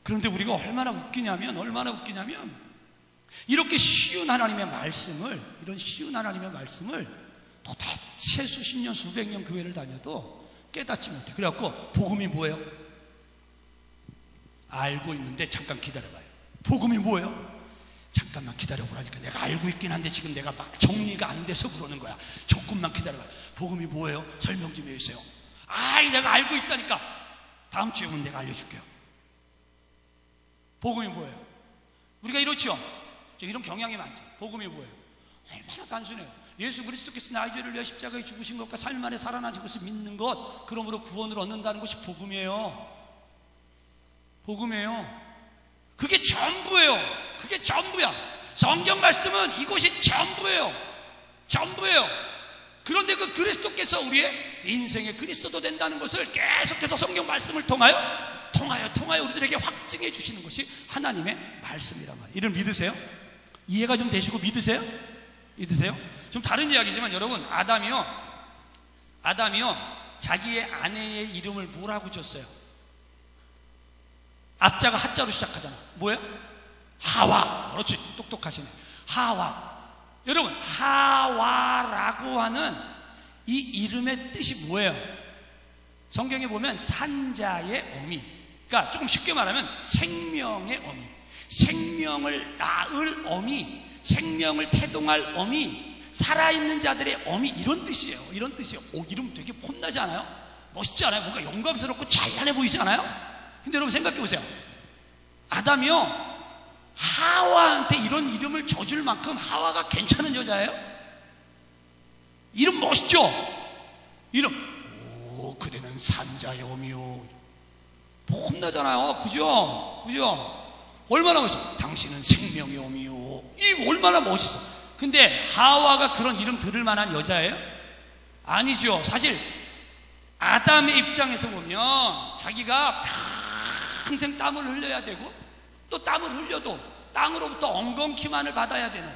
그런데 우리가 얼마나 웃기냐면 이렇게 쉬운 하나님의 말씀을, 이런 쉬운 하나님의 말씀을 도대체 수십 년 수백 년 교회를 다녀도 깨닫지 못해. 그래갖고 복음이 뭐예요? 알고 있는데 잠깐 기다려봐요. 복음이 뭐예요? 잠깐만 기다려보라니까. 내가 알고 있긴 한데 지금 내가 정리가 안 돼서 그러는 거야. 조금만 기다려봐요. 복음이 뭐예요? 설명 좀 해주세요. 내가 알고 있다니까. 다음 주에 오면 내가 알려줄게요. 복음이 뭐예요? 우리가 이렇죠? 이런 경향이 많죠. 복음이 뭐예요? 얼마나 단순해요. 예수 그리스도께서 나의 죄를 위하여 십자가에 죽으신 것과 3일 만에 살아나신 것을 믿는 것, 그러므로 구원을 얻는다는 것이 복음이에요. 복음이에요. 그게 전부예요. 그게 전부야. 성경 말씀은 이것이 전부예요. 전부예요. 그런데 그 그리스도께서 우리의 인생의 그리스도도 된다는 것을 계속해서 성경 말씀을 통하여 우리들에게 확증해 주시는 것이 하나님의 말씀이란 말이에요. 이를 믿으세요? 이해가 좀 되시고 믿으세요? 믿으세요? 좀 다른 이야기지만 여러분, 아담이요 자기의 아내의 이름을 뭐라고 줬어요? 앞자가 하자로 시작하잖아. 뭐예요? 하와. 그렇지, 똑똑하시네. 하와. 여러분, 하와라고 하는 이 이름의 뜻이 뭐예요? 성경에 보면 산자의 어미, 그러니까 조금 쉽게 말하면 생명의 어미, 생명을 낳을 어미, 생명을 태동할 어미, 살아있는 자들의 어미, 이런 뜻이에요. 이런 뜻이에요. 이름 되게 폼나지 않아요? 멋있지 않아요? 뭔가 영광스럽고 찬란해 보이지 않아요? 근데 여러분 생각해 보세요. 아담이요, 하와한테 이런 이름을 줘줄 만큼 하와가 괜찮은 여자예요? 이름 멋있죠? 이름, 그대는 산자의 어미요. 폼나잖아요. 그죠? 얼마나 멋있어. 당신은 생명의 어미요. 이 얼마나 멋있어. 근데 하와가 그런 이름 들을 만한 여자예요? 아니죠. 사실 아담의 입장에서 보면 자기가 평생 땀을 흘려야 되고, 또 땀을 흘려도 땅으로부터 엉겅퀴만을 받아야 되는,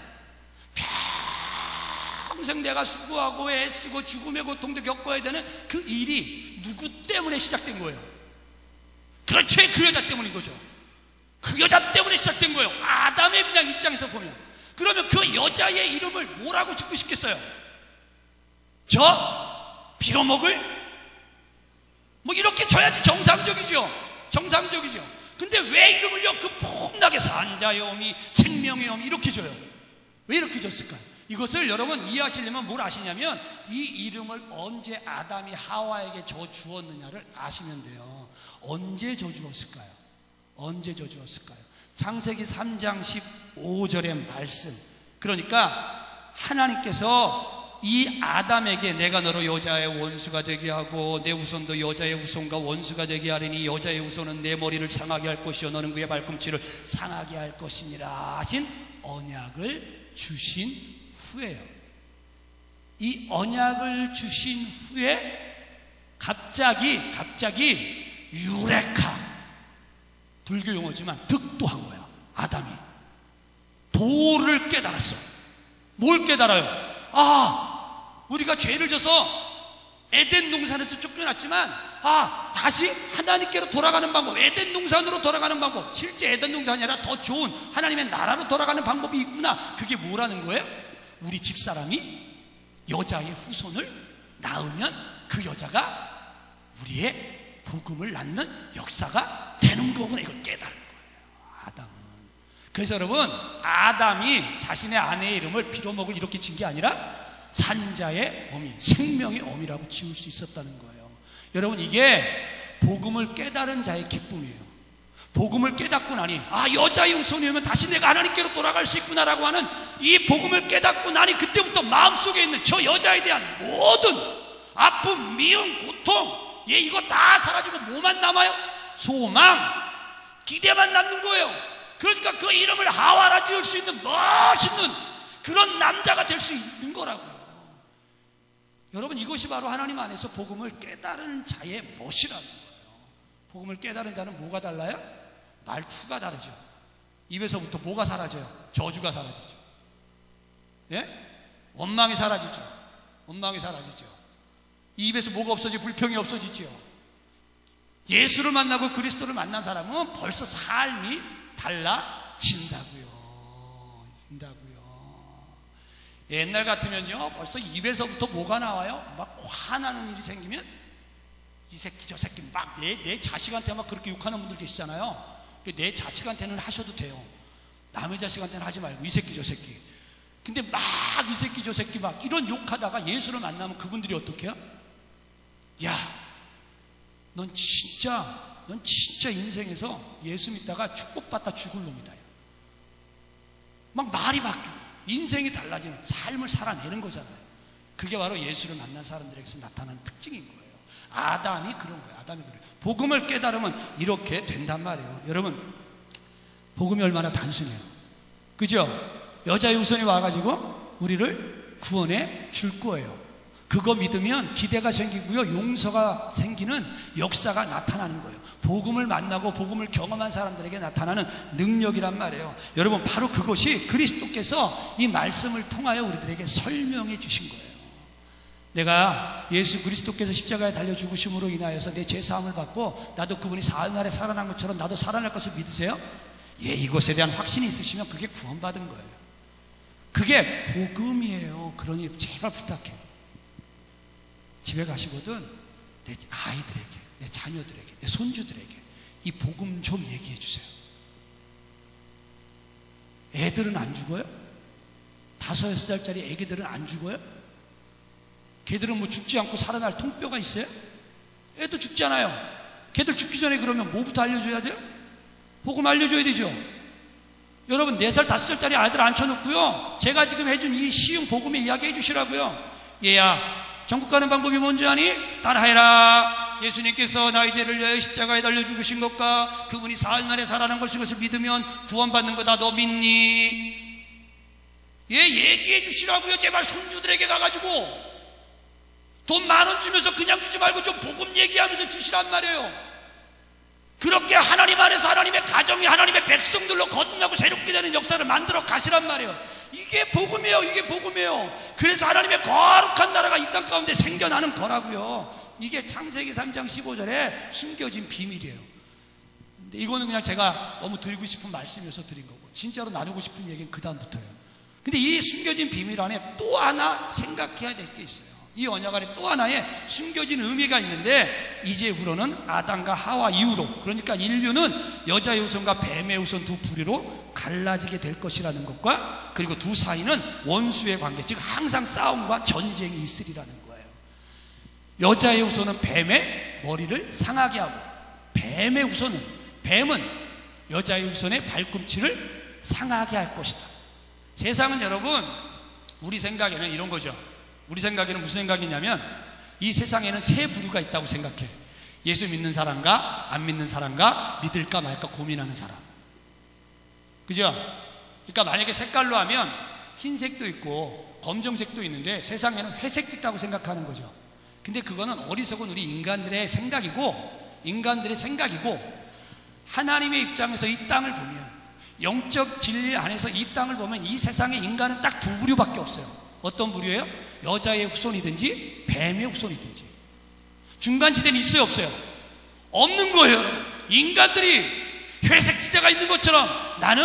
평생 내가 수고하고 애쓰고 죽음의 고통도 겪어야 되는 그 일이 누구 때문에 시작된 거예요? 그렇죠, 그 여자 때문인 거죠. 그 여자 때문에 시작된 거예요. 아담의 그냥 입장에서 보면. 그러면 그 여자의 이름을 뭐라고 짓고 싶겠어요? 저 빌어먹을? 뭐 이렇게 줘야지 정상적이죠. 근데 왜 이름을요, 그 폼나게 산자의 어미, 생명의 어미 이렇게 줘요? 왜 이렇게 줬을까요? 이것을 여러분 이해하시려면 뭘 아시냐면, 이 이름을 언제 아담이 하와에게 줘 주었느냐를 아시면 돼요. 언제 줘 주었을까요? 창세기 3장 15절의 말씀. 그러니까 하나님께서 이 아담에게 내가 너로 여자의 원수가 되게 하고 내 후손도 여자의 후손과 원수가 되게 하리니 여자의 후손은 내 머리를 상하게 할 것이요 너는 그의 발꿈치를 상하게 할 것이니라 하신 언약을 주신 후에요. 이 언약을 주신 후에 갑자기 유레카, 불교 용어지만 득도한 거야. 아담이 도를 깨달았어. 뭘 깨달아요? 우리가 죄를 져서 에덴 동산에서 쫓겨났지만 다시 하나님께로 돌아가는 방법, 에덴 동산으로 돌아가는 방법, 실제 에덴 동산이 아니라 더 좋은 하나님의 나라로 돌아가는 방법이 있구나. 그게 뭐라는 거예요? 우리 집사람이 여자의 후손을 낳으면 그 여자가 우리의 복음을 낳는 역사가 되는 거구나. 이걸 깨달은 거예요, 아담은. 그래서 여러분, 아담이 자신의 아내의 이름을 빌어먹을 이렇게 진 게 아니라 산자의 어미, 생명의 어미라고 지을 수 있었다는 거예요. 여러분, 이게 복음을 깨달은 자의 기쁨이에요. 복음을 깨닫고 나니 여자의 후손이면 다시 내가 하나님께로 돌아갈 수 있구나라고 하는 이 복음을 깨닫고 나니 그때부터 마음속에 있는 저 여자에 대한 모든 아픔, 미움, 고통, 이거 다 사라지고 뭐만 남아요? 소망, 기대만 남는 거예요. 그러니까 그 이름을 하와라 지을 수 있는 멋있는 그런 남자가 될 수 있는 거라고요. 여러분, 이것이 바로 하나님 안에서 복음을 깨달은 자의 멋이라는 거예요. 복음을 깨달은 자는 뭐가 달라요? 말투가 다르죠. 입에서부터 뭐가 사라져요? 저주가 사라지죠. 원망이 사라지죠. 원망이 사라지죠. 이 입에서 뭐가 없어지죠? 불평이 없어지죠. 예수를 만나고 그리스도를 만난 사람은 벌써 삶이 달라진다고요. 옛날 같으면요, 벌써 입에서부터 뭐가 나와요? 막 화나는 일이 생기면 이 새끼 저 새끼 막 내 자식한테 막 그렇게 욕하는 분들 계시잖아요. 내 자식한테는 하셔도 돼요. 남의 자식한테는 하지 말고 이 새끼 저 새끼. 근데 막 이 새끼 저 새끼 막 이런 욕하다가 예수를 만나면 그분들이 어떻게 해요? 야, 넌 진짜 인생에서 예수 믿다가 축복받다 죽을 놈이다. 막 말이 바뀌고 인생이 달라지는 삶을 살아내는 거잖아요. 그게 바로 예수를 만난 사람들에게서 나타나는 특징인 거예요. 아담이 그런 거예요. 아담이 그래요. 복음을 깨달으면 이렇게 된단 말이에요. 여러분, 복음이 얼마나 단순해요. 그죠? 여자의 후손이 와가지고 우리를 구원해 줄 거예요. 그거 믿으면 기대가 생기고요, 용서가 생기는 역사가 나타나는 거예요. 복음을 만나고 복음을 경험한 사람들에게 나타나는 능력이란 말이에요. 여러분, 바로 그것이 그리스도께서 이 말씀을 통하여 우리들에게 설명해 주신 거예요. 내가 예수 그리스도께서 십자가에 달려 죽으심으로 인하여서 내 죄사함을 받고 나도 그분이 사흘날에 살아난 것처럼 나도 살아날 것을 믿으세요? 이것에 대한 확신이 있으시면 그게 구원받은 거예요. 그게 복음이에요. 그러니 제발 부탁해, 집에 가시거든 내 아이들에게, 내 자녀들에게, 내 손주들에게 이 복음 좀 얘기해 주세요. 애들은 안 죽어요? 5, 6살짜리 애기들은 안 죽어요? 걔들은 뭐 죽지 않고 살아날 통뼈가 있어요? 애도 죽지 않아요. 걔들 죽기 전에 그러면 뭐부터 알려줘야 돼요? 복음 알려줘야 되죠. 여러분, 4살, 5살짜리 아이들 앉혀놓고요, 제가 지금 해준 이 쉬운 복음의 이야기 해주시라고요. 얘야, 천국 가는 방법이 뭔지 아니? 따라해라. 예수님께서 나의 죄를 위하여 십자가에 달려 죽으신 것과 그분이 사흘만에 살아난 것을 믿으면 구원받는 거다. 너 믿니? 얘기해 주시라고요. 제발 손주들에게 가가지고 돈 10,000원 주면서 그냥 주지 말고 좀 복음 얘기하면서 주시란 말이에요. 그렇게 하나님 안에서 하나님의 가정이 하나님의 백성들로 거듭나고 새롭게 되는 역사를 만들어 가시란 말이에요. 이게 복음이에요. 이게 복음이에요. 그래서 하나님의 거룩한 나라가 이 땅 가운데 생겨나는 거라고요. 이게 창세기 3장 15절에 숨겨진 비밀이에요. 근데 이거는 그냥 제가 너무 드리고 싶은 말씀이어서 드린 거고, 진짜로 나누고 싶은 얘기는 그 다음부터예요. 근데 이 숨겨진 비밀 안에 또 하나 생각해야 될 게 있어요. 이 언약 안에 또 하나의 숨겨진 의미가 있는데, 이제후로는 아담과 하와 이후로, 그러니까 인류는 여자의 후손과 뱀의 후손 두 부류로 갈라지게 될 것이라는 것과, 그리고 두 사이는 원수의 관계, 즉 항상 싸움과 전쟁이 있으리라는 거예요. 여자의 후손은 뱀의 머리를 상하게 하고, 뱀의 후손은, 뱀은 여자의 후손의 발꿈치를 상하게 할 것이다. 세상은 여러분, 우리 생각에는 이런 거죠. 우리 생각에는 무슨 생각이냐면, 이 세상에는 세 부류가 있다고 생각해. 예수 믿는 사람과 안 믿는 사람과 믿을까 말까 고민하는 사람. 그죠? 그러니까 만약에 색깔로 하면 흰색도 있고 검정색도 있는데 세상에는 회색도 있다고 생각하는 거죠. 근데 그거는 어리석은 우리 인간들의 생각이고 하나님의 입장에서 이 땅을 보면, 영적 진리 안에서 이 땅을 보면 이 세상의 인간은 딱 두 부류밖에 없어요. 어떤 부류예요? 여자의 후손이든지 뱀의 후손이든지. 중간지대는 있어요, 없어요? 없는 거예요, 여러분. 인간들이 회색 지대가 있는 것처럼 나는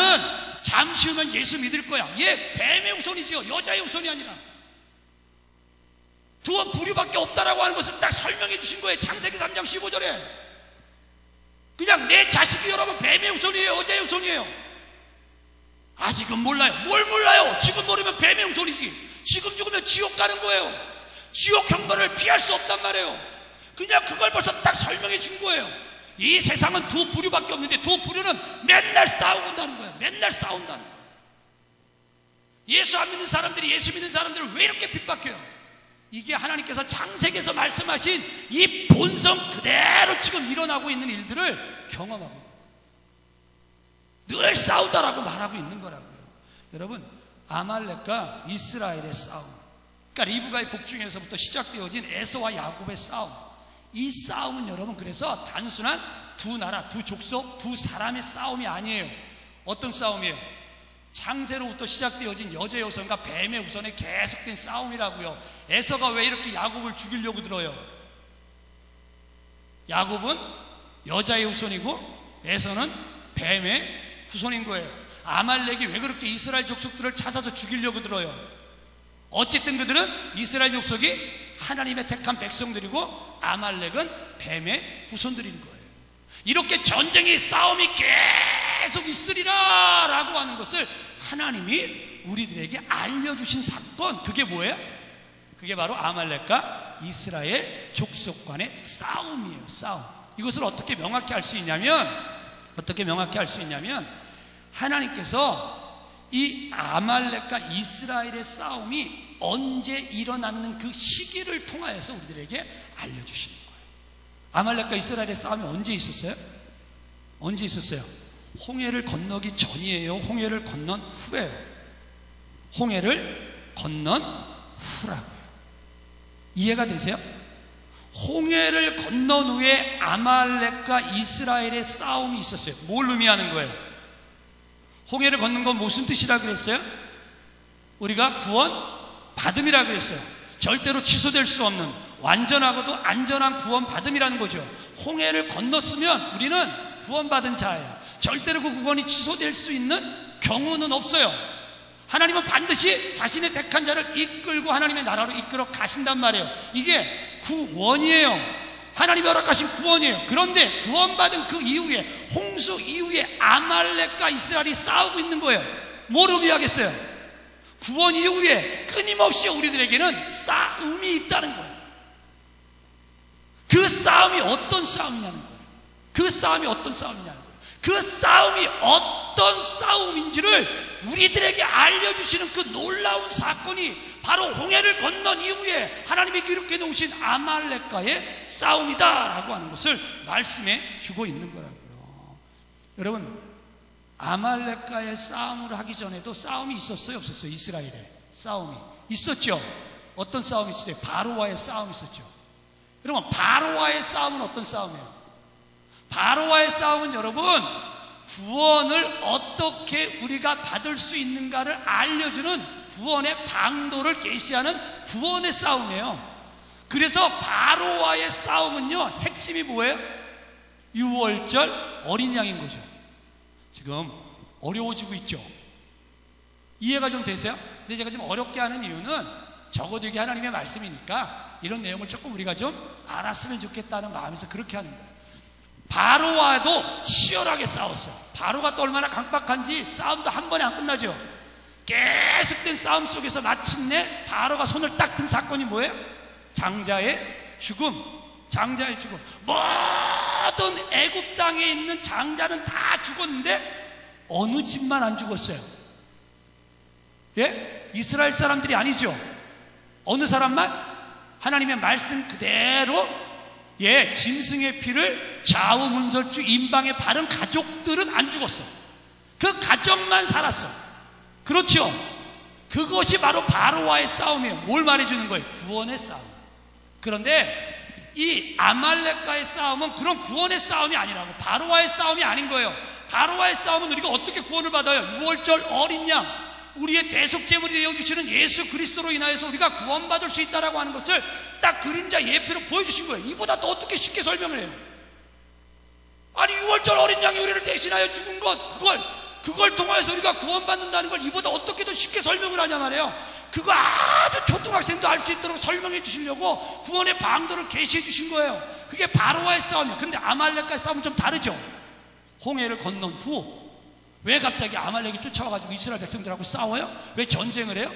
잠시 후면 예수 믿을 거야. 얘 뱀의 후손이지요, 여자의 후손이 아니라. 두 부류밖에 없다라고 하는 것을 딱 설명해 주신 거예요. 창세기 3장 15절에. 그냥 내 자식이 여러분 뱀의 후손이에요, 여자의 후손이에요? 아직은 몰라요. 뭘 몰라요? 지금 모르면 뱀의 후손이지. 지금 죽으면 지옥 가는 거예요. 지옥 형벌을 피할 수 없단 말이에요. 그냥 그걸 벌써 딱 설명해 준 거예요. 이 세상은 두 부류밖에 없는데 두 부류는 맨날 싸운다는 거예요. 맨날 싸운다는 거예요. 예수 안 믿는 사람들이 예수 믿는 사람들을 왜 이렇게 핍박해요? 이게 하나님께서 창세기에서 말씀하신 이 본성 그대로 지금 일어나고 있는 일들을 경험하고 있는 거예요. 늘 싸우다라고 말하고 있는 거라고요. 여러분, 아말렉과 이스라엘의 싸움, 그러니까 리브가의 복중에서부터 시작되어진 에서와 야곱의 싸움, 이 싸움은 여러분 그래서 단순한 두 나라, 두 족속, 두 사람의 싸움이 아니에요. 어떤 싸움이에요? 창세로부터 시작되어진 여자의 후손과 뱀의 후손의 계속된 싸움이라고요. 에서가 왜 이렇게 야곱을 죽이려고 들어요? 야곱은 여자의 후손이고 에서는 뱀의 후손인 거예요. 아말렉이 왜 그렇게 이스라엘 족속들을 찾아서 죽이려고 들어요? 어쨌든 그들은 이스라엘 족속이 하나님의 택한 백성들이고 아말렉은 뱀의 후손들인 거예요. 이렇게 전쟁의 싸움이 계속 있으리라 라고 하는 것을 하나님이 우리들에게 알려주신 사건, 그게 뭐예요? 그게 바로 아말렉과 이스라엘 족속 간의 싸움이에요. 싸움. 이것을 어떻게 명확히 알 수 있냐면 하나님께서 이 아말렉과 이스라엘의 싸움이 언제 일어났는 그 시기를 통하여서 우리들에게 알려주시는 거예요. 아말렉과 이스라엘의 싸움이 언제 있었어요? 언제 있었어요? 홍해를 건너기 전이에요? 홍해를 건넌 후예요? 홍해를 건넌 후라고요. 이해가 되세요? 홍해를 건넌 후에 아말렉과 이스라엘의 싸움이 있었어요. 뭘 의미하는 거예요? 홍해를 걷는 건 무슨 뜻이라 그랬어요? 우리가 구원 받음이라 그랬어요. 절대로 취소될 수 없는 완전하고도 안전한 구원 받음이라는 거죠. 홍해를 건넜으면 우리는 구원받은 자예요. 절대로 그 구원이 취소될 수 있는 경우는 없어요. 하나님은 반드시 자신의 택한 자를 이끌고 하나님의 나라로 이끌어 가신단 말이에요. 이게 구원이에요. 하나님이 허락하신 구원이에요. 그런데 구원받은 그 이후에, 홍수 이후에 아말렉과 이스라엘이 싸우고 있는 거예요. 뭘 의미하겠어요? 구원 이후에 끊임없이 우리들에게는 싸움이 있다는 거예요. 그 싸움이 어떤 싸움이냐는 거예요. 그 싸움이 어떤 싸움이냐는 거예요. 그 싸움이 어떤 싸움인지를 우리들에게 알려주시는 그 놀라운 사건이 바로 홍해를 건넌 이후에 하나님이 기록해 놓으신 아말렉과의 싸움이다라고 하는 것을 말씀해 주고 있는 거라고요. 여러분, 아말렉과의 싸움을 하기 전에도 싸움이 있었어요, 없었어요? 이스라엘에 싸움이 있었죠. 어떤 싸움이 있었어요? 바로와의 싸움이 있었죠. 여러분, 바로와의 싸움은 어떤 싸움이에요? 바로와의 싸움은 여러분, 구원을 어떻게 우리가 받을 수 있는가를 알려주는 구원의 방도를 계시하는 구원의 싸움이에요. 그래서 바로와의 싸움은요, 핵심이 뭐예요? 유월절 어린 양인 거죠. 지금 어려워지고 있죠. 이해가 좀 되세요? 근데 제가 좀 어렵게 하는 이유는 적어도 이게 하나님의 말씀이니까 이런 내용을 조금 우리가 좀 알았으면 좋겠다는 마음에서 그렇게 하는 거예요. 바로와도 치열하게 싸웠어요. 바로가 또 얼마나 강박한지 싸움도 한 번에 안 끝나죠. 계속된 싸움 속에서 마침내 바로가 손을 딱 든 사건이 뭐예요? 장자의 죽음. 장자의 죽음. 모든 애굽 땅에 있는 장자는 다 죽었는데 어느 집만 안 죽었어요? 예? 이스라엘 사람들이 아니죠. 어느 사람만? 하나님의 말씀 그대로 짐승의 피를 좌우문설주 임방에 바른 가족들은 안 죽었어. 그 가정만 살았어. 그렇죠. 그것이 바로 바로와의 싸움이에요. 뭘 말해주는 거예요? 구원의 싸움. 그런데 이 아말렉과의 싸움은 그런 구원의 싸움이 아니라고, 바로와의 싸움이 아닌 거예요. 바로와의 싸움은 우리가 어떻게 구원을 받아요? 6월절 어린 양, 우리의 대속제물이 되어주시는 예수 그리스도로 인하여서 우리가 구원받을 수 있다라고 하는 것을 딱 그림자 예표로 보여주신 거예요. 이보다 더 어떻게 쉽게 설명을 해요? 아니 6월절 어린 양이 우리를 대신하여 죽은 것, 그걸 통해서 우리가 구원받는다는 걸 이보다 어떻게 더 쉽게 설명을 하냐 말이에요. 그거 아주 초등학생도 알 수 있도록 설명해 주시려고 구원의 방도를 계시해 주신 거예요. 그게 바로와의 싸움이에요. 그런데 아말렉과의 싸움은 좀 다르죠. 홍해를 건넌 후 왜 갑자기 아말렉이 쫓아와가지고 이스라엘 백성들하고 싸워요? 왜 전쟁을 해요?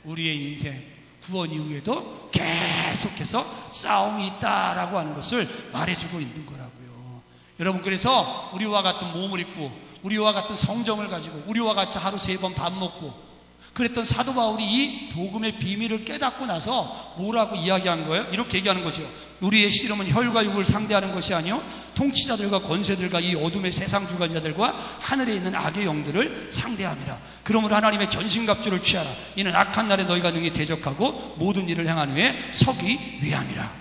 우리의 인생 구원 이후에도 계속해서 싸움이 있다라고 하는 것을 말해주고 있는 거라고요. 여러분, 그래서 우리와 같은 몸을 입고 우리와 같은 성정을 가지고 우리와 같이 하루 3번 밥 먹고 그랬던 사도 바울이 이 복음의 비밀을 깨닫고 나서 뭐라고 이야기한 거예요? 이렇게 얘기하는 거죠. 우리의 씨름은 혈과 육을 상대하는 것이 아니요 통치자들과 권세들과 이 어둠의 세상 주관자들과 하늘에 있는 악의 영들을 상대함이라. 그러므로 하나님의 전신갑주를 취하라. 이는 악한 날에 너희가 능히 대적하고 모든 일을 행한 후에 서기 위함이라.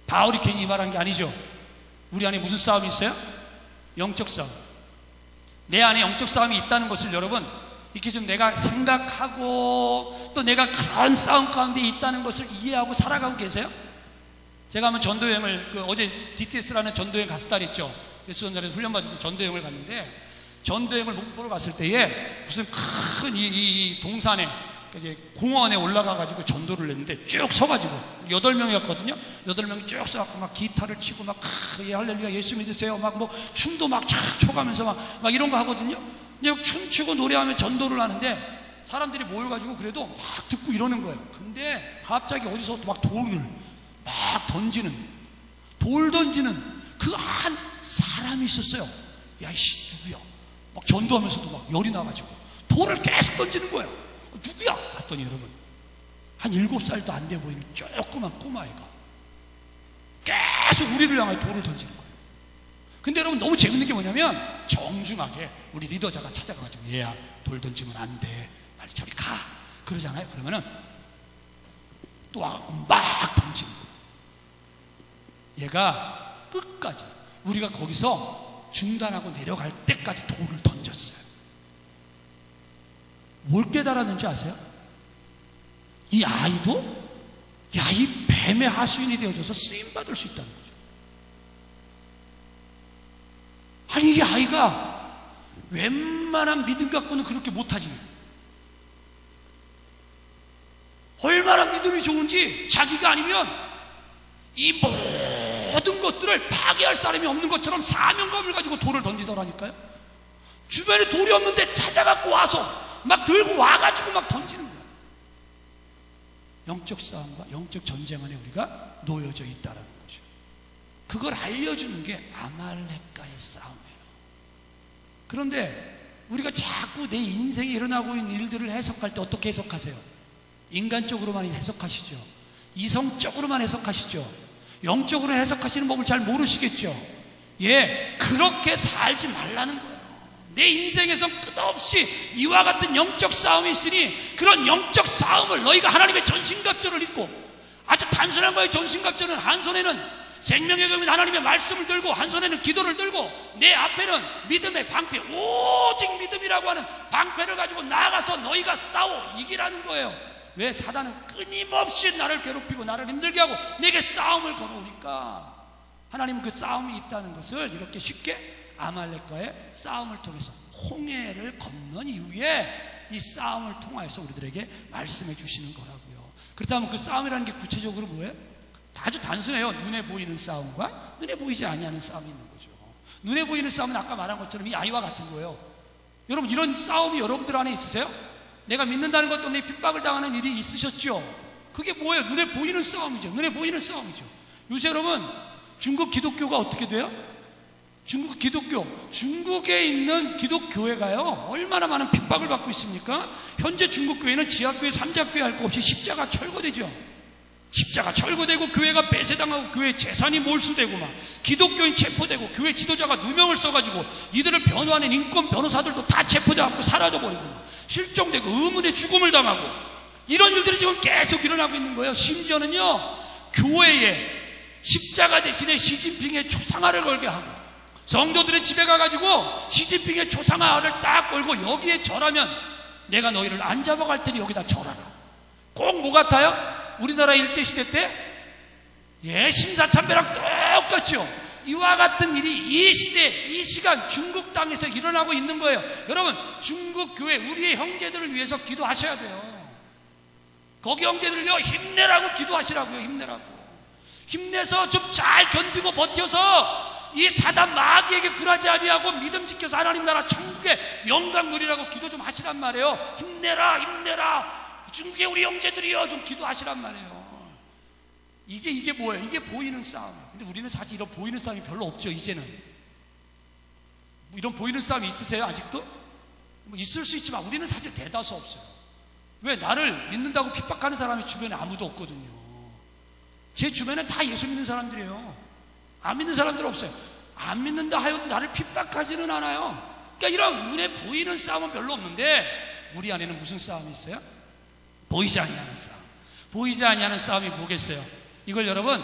바울이 괜히 이 말한 게 아니죠. 우리 안에 무슨 싸움이 있어요? 영적 싸움. 내 안에 영적 싸움이 있다는 것을 여러분 이렇게 좀 내가 생각하고 또 내가 그런 싸움 가운데 있다는 것을 이해하고 살아가고 계세요? 제가 한번 전도여행을 어제 DTS라는 전도여행 갔었다 그랬죠. 예수전자에서 훈련받을 때 전도여행을 갔는데, 전도여행을 목포로 갔을 때에 무슨 큰 이 동산에 이제 공원에 올라가가지고 전도를 했는데 쭉 서가지고 8명이었거든요. 8명이 쭉 서갖고 막 기타를 치고 막 예, 할렐루야 예수 믿으세요 막 뭐 춤도 막 촥 춰가면서 막 이런 거 하거든요. 근데 춤추고 노래하며 전도를 하는데 사람들이 모여가지고 그래도 막 듣고 이러는 거예요. 근데 갑자기 어디서 막 돌을 막 던지는, 돌 던지는 그 한 사람이 있었어요. 야이씨 누구야? 막 전도하면서도 막 열이 나가지고 돌을 계속 던지는 거예요. 누구야? 봤더니 여러분 한 7살도 안 돼 보이는 조그만 꼬마애가 계속 우리를 향해 돌을 던지는 거예요. 근데 여러분 너무 재밌는 게 뭐냐면 정중하게 우리 리더자가 찾아가가지고 얘야 돌 던지면 안 돼 빨리 저리 가 그러잖아요. 그러면은 또 와갖고 막 던지는 거예요. 얘가 끝까지 우리가 거기서 중단하고 내려갈 때까지 돌을 던졌어요. 뭘 깨달았는지 아세요? 이 아이도 이 뱀의 하수인이 되어져서 쓰임받을 수 있다는 거죠. 아니 이 아이가 웬만한 믿음 갖고는 그렇게 못하지. 얼마나 믿음이 좋은지 자기가 아니면 이 모든 것들을 파괴할 사람이 없는 것처럼 사명감을 가지고 돌을 던지더라니까요. 주변에 돌이 없는데 찾아갖고 와서 막 들고 와가지고 막 던지는 거예요. 영적 싸움과 영적 전쟁 안에 우리가 놓여져 있다는 거죠. 그걸 알려주는 게 아말렉과의 싸움이에요. 그런데 우리가 자꾸 내 인생에 일어나고 있는 일들을 해석할 때 어떻게 해석하세요? 인간적으로만 해석하시죠. 이성적으로만 해석하시죠. 영적으로 해석하시는 법을 잘 모르시겠죠. 예, 그렇게 살지 말라는 거예요. 내 인생에서 끝없이 이와 같은 영적 싸움이 있으니 그런 영적 싸움을 너희가 하나님의 전신갑주를 입고, 아주 단순한 거예요. 전신갑주는 한 손에는 생명의 검인 하나님의 말씀을 들고 한 손에는 기도를 들고 내 앞에는 믿음의 방패, 오직 믿음이라고 하는 방패를 가지고 나가서 너희가 싸워 이기라는 거예요. 왜? 사단은 끊임없이 나를 괴롭히고 나를 힘들게 하고 내게 싸움을 걸어오니까 하나님은 그 싸움이 있다는 것을 이렇게 쉽게 아말렉과의 싸움을 통해서 홍해를 건넌 이후에 이 싸움을 통하여서 우리들에게 말씀해 주시는 거라고요. 그렇다면 그 싸움이라는 게 구체적으로 뭐예요? 아주 단순해요. 눈에 보이는 싸움과 눈에 보이지 아니하는 싸움이 있는 거죠. 눈에 보이는 싸움은 아까 말한 것처럼 이 아이와 같은 거예요. 여러분 이런 싸움이 여러분들 안에 있으세요? 내가 믿는다는 것 때문에 핍박을 당하는 일이 있으셨죠? 그게 뭐예요? 눈에 보이는 싸움이죠. 눈에 보이는 싸움이죠. 요새 여러분 중국 기독교가 어떻게 돼요? 중국 기독교, 중국에 있는 기독교회가요 얼마나 많은 핍박을 받고 있습니까? 현재 중국 교회는 지하교회, 삼자교회 할 거 없이 십자가 철거되죠. 십자가 철거되고 교회가 폐쇄당하고 교회 재산이 몰수되고 막 기독교인 체포되고 교회 지도자가 누명을 써가지고 이들을 변호하는 인권 변호사들도 다 체포되고 사라져버리고 막 실종되고 의문의 죽음을 당하고 이런 일들이 지금 계속 일어나고 있는 거예요. 심지어는요, 교회에 십자가 대신에 시진핑의 초상화를 걸게 하고, 성도들의 집에 가가지고 시진핑의 초상화를 딱 걸고 여기에 절하면 내가 너희를 안 잡아갈 테니 여기다 절하라. 꼭 뭐 같아요? 우리나라 일제시대 때 심사참배랑 똑같죠. 이와 같은 일이 이 시대, 이 시간 중국 땅에서 일어나고 있는 거예요. 여러분, 중국 교회, 우리의 형제들을 위해서 기도하셔야 돼요. 거기 형제들요, 힘내라고 기도하시라고요. 힘내라고. 힘내서 좀 잘 견디고 버텨서 이 사단 마귀에게 굴하지 아니하고 믿음 지켜서 하나님 나라 천국의 영광 누리라고 기도 좀 하시란 말이에요. 힘내라, 힘내라. 중국의 우리 형제들이요, 좀 기도하시란 말이에요. 이게 뭐예요? 이게 보이는 싸움이에요. 근데 우리는 사실 이런 보이는 싸움이 별로 없죠. 이제는 뭐 이런 보이는 싸움이 있으세요? 아직도? 뭐 있을 수 있지만 우리는 사실 대다수 없어요. 왜? 나를 믿는다고 핍박하는 사람이 주변에 아무도 없거든요. 제 주변엔 다 예수 믿는 사람들이에요. 안 믿는 사람들 없어요. 안 믿는다 하여 나를 핍박하지는 않아요. 그러니까 이런 눈에 보이는 싸움은 별로 없는데 우리 안에는 무슨 싸움이 있어요? 보이지 아니하는 싸움. 보이지 아니하는 싸움이 뭐겠어요? 이걸 여러분,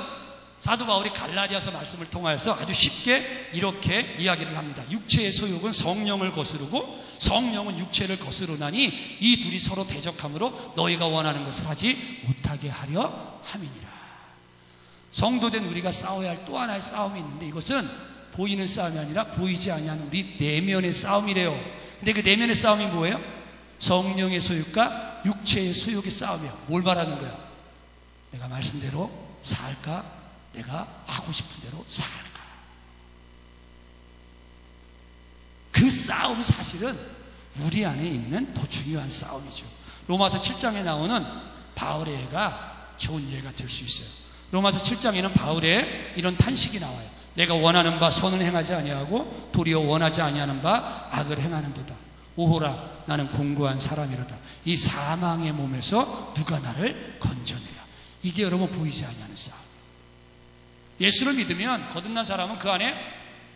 사도 바울이 갈라디아서 말씀을 통하여서 아주 쉽게 이렇게 이야기를 합니다. 육체의 소욕은 성령을 거스르고 성령은 육체를 거스르나니 이 둘이 서로 대적함으로 너희가 원하는 것을 하지 못하게 하려 함이니라. 성도된 우리가 싸워야 할 또 하나의 싸움이 있는데, 이것은 보이는 싸움이 아니라 보이지 아니하는 우리 내면의 싸움이래요. 근데 그 내면의 싸움이 뭐예요? 성령의 소욕과 육체의 소욕의 싸움이에요. 뭘 말하는 거야? 내가 말씀대로 살까? 내가 하고 싶은 대로 살까? 그 싸움이 사실은 우리 안에 있는 더 중요한 싸움이죠. 로마서 7장에 나오는 바울의 예가 좋은 예가 될 수 있어요. 로마서 7장에는 바울의 이런 탄식이 나와요. 내가 원하는 바 선을 행하지 아니하고 도리어 원하지 아니하는 바 악을 행하는도다. 오호라, 나는 공고한 사람이로다. 이 사망의 몸에서 누가 나를 건져내랴. 이게 여러분 보이지 아니하는 싸움. 예수를 믿으면 거듭난 사람은 그 안에,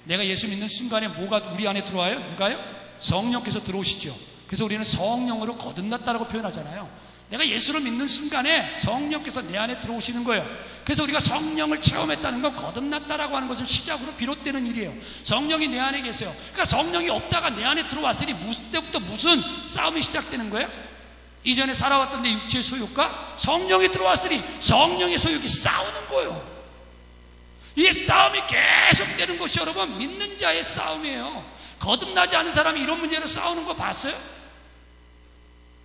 내가 예수 믿는 순간에 뭐가 우리 안에 들어와요? 누가요? 성령께서 들어오시죠. 그래서 우리는 성령으로 거듭났다라고 표현하잖아요. 내가 예수를 믿는 순간에 성령께서 내 안에 들어오시는 거예요. 그래서 우리가 성령을 체험했다는 건 거듭났다라고 하는 것을 시작으로 비롯되는 일이에요. 성령이 내 안에 계세요. 그러니까 성령이 없다가 내 안에 들어왔으니 그때부터 무슨 싸움이 시작되는 거예요? 이전에 살아왔던 내 육체의 소욕과 성령이 들어왔으니 성령의 소욕이 싸우는 거예요. 이 싸움이 계속되는 것이 여러분 믿는 자의 싸움이에요. 거듭나지 않은 사람이 이런 문제로 싸우는 거 봤어요?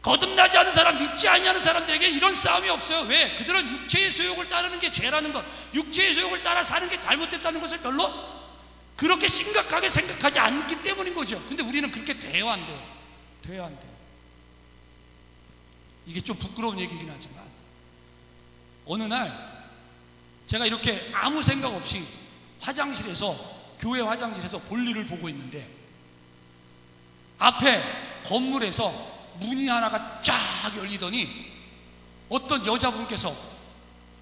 거듭나지 않은 사람, 믿지 아니하는 사람들에게 이런 싸움이 없어요. 왜? 그들은 육체의 소욕을 따르는 게 죄라는 것, 육체의 소욕을 따라 사는 게 잘못됐다는 것을 별로 그렇게 심각하게 생각하지 않기 때문인 거죠. 근데 우리는 그렇게 돼요, 안 돼요? 돼요, 안 돼요? 이게 좀 부끄러운 얘기긴 하지만, 어느 날 제가 이렇게 아무 생각 없이 화장실에서, 교회 화장실에서 볼일을 보고 있는데 앞에 건물에서 문이 하나가 쫙 열리더니 어떤 여자분께서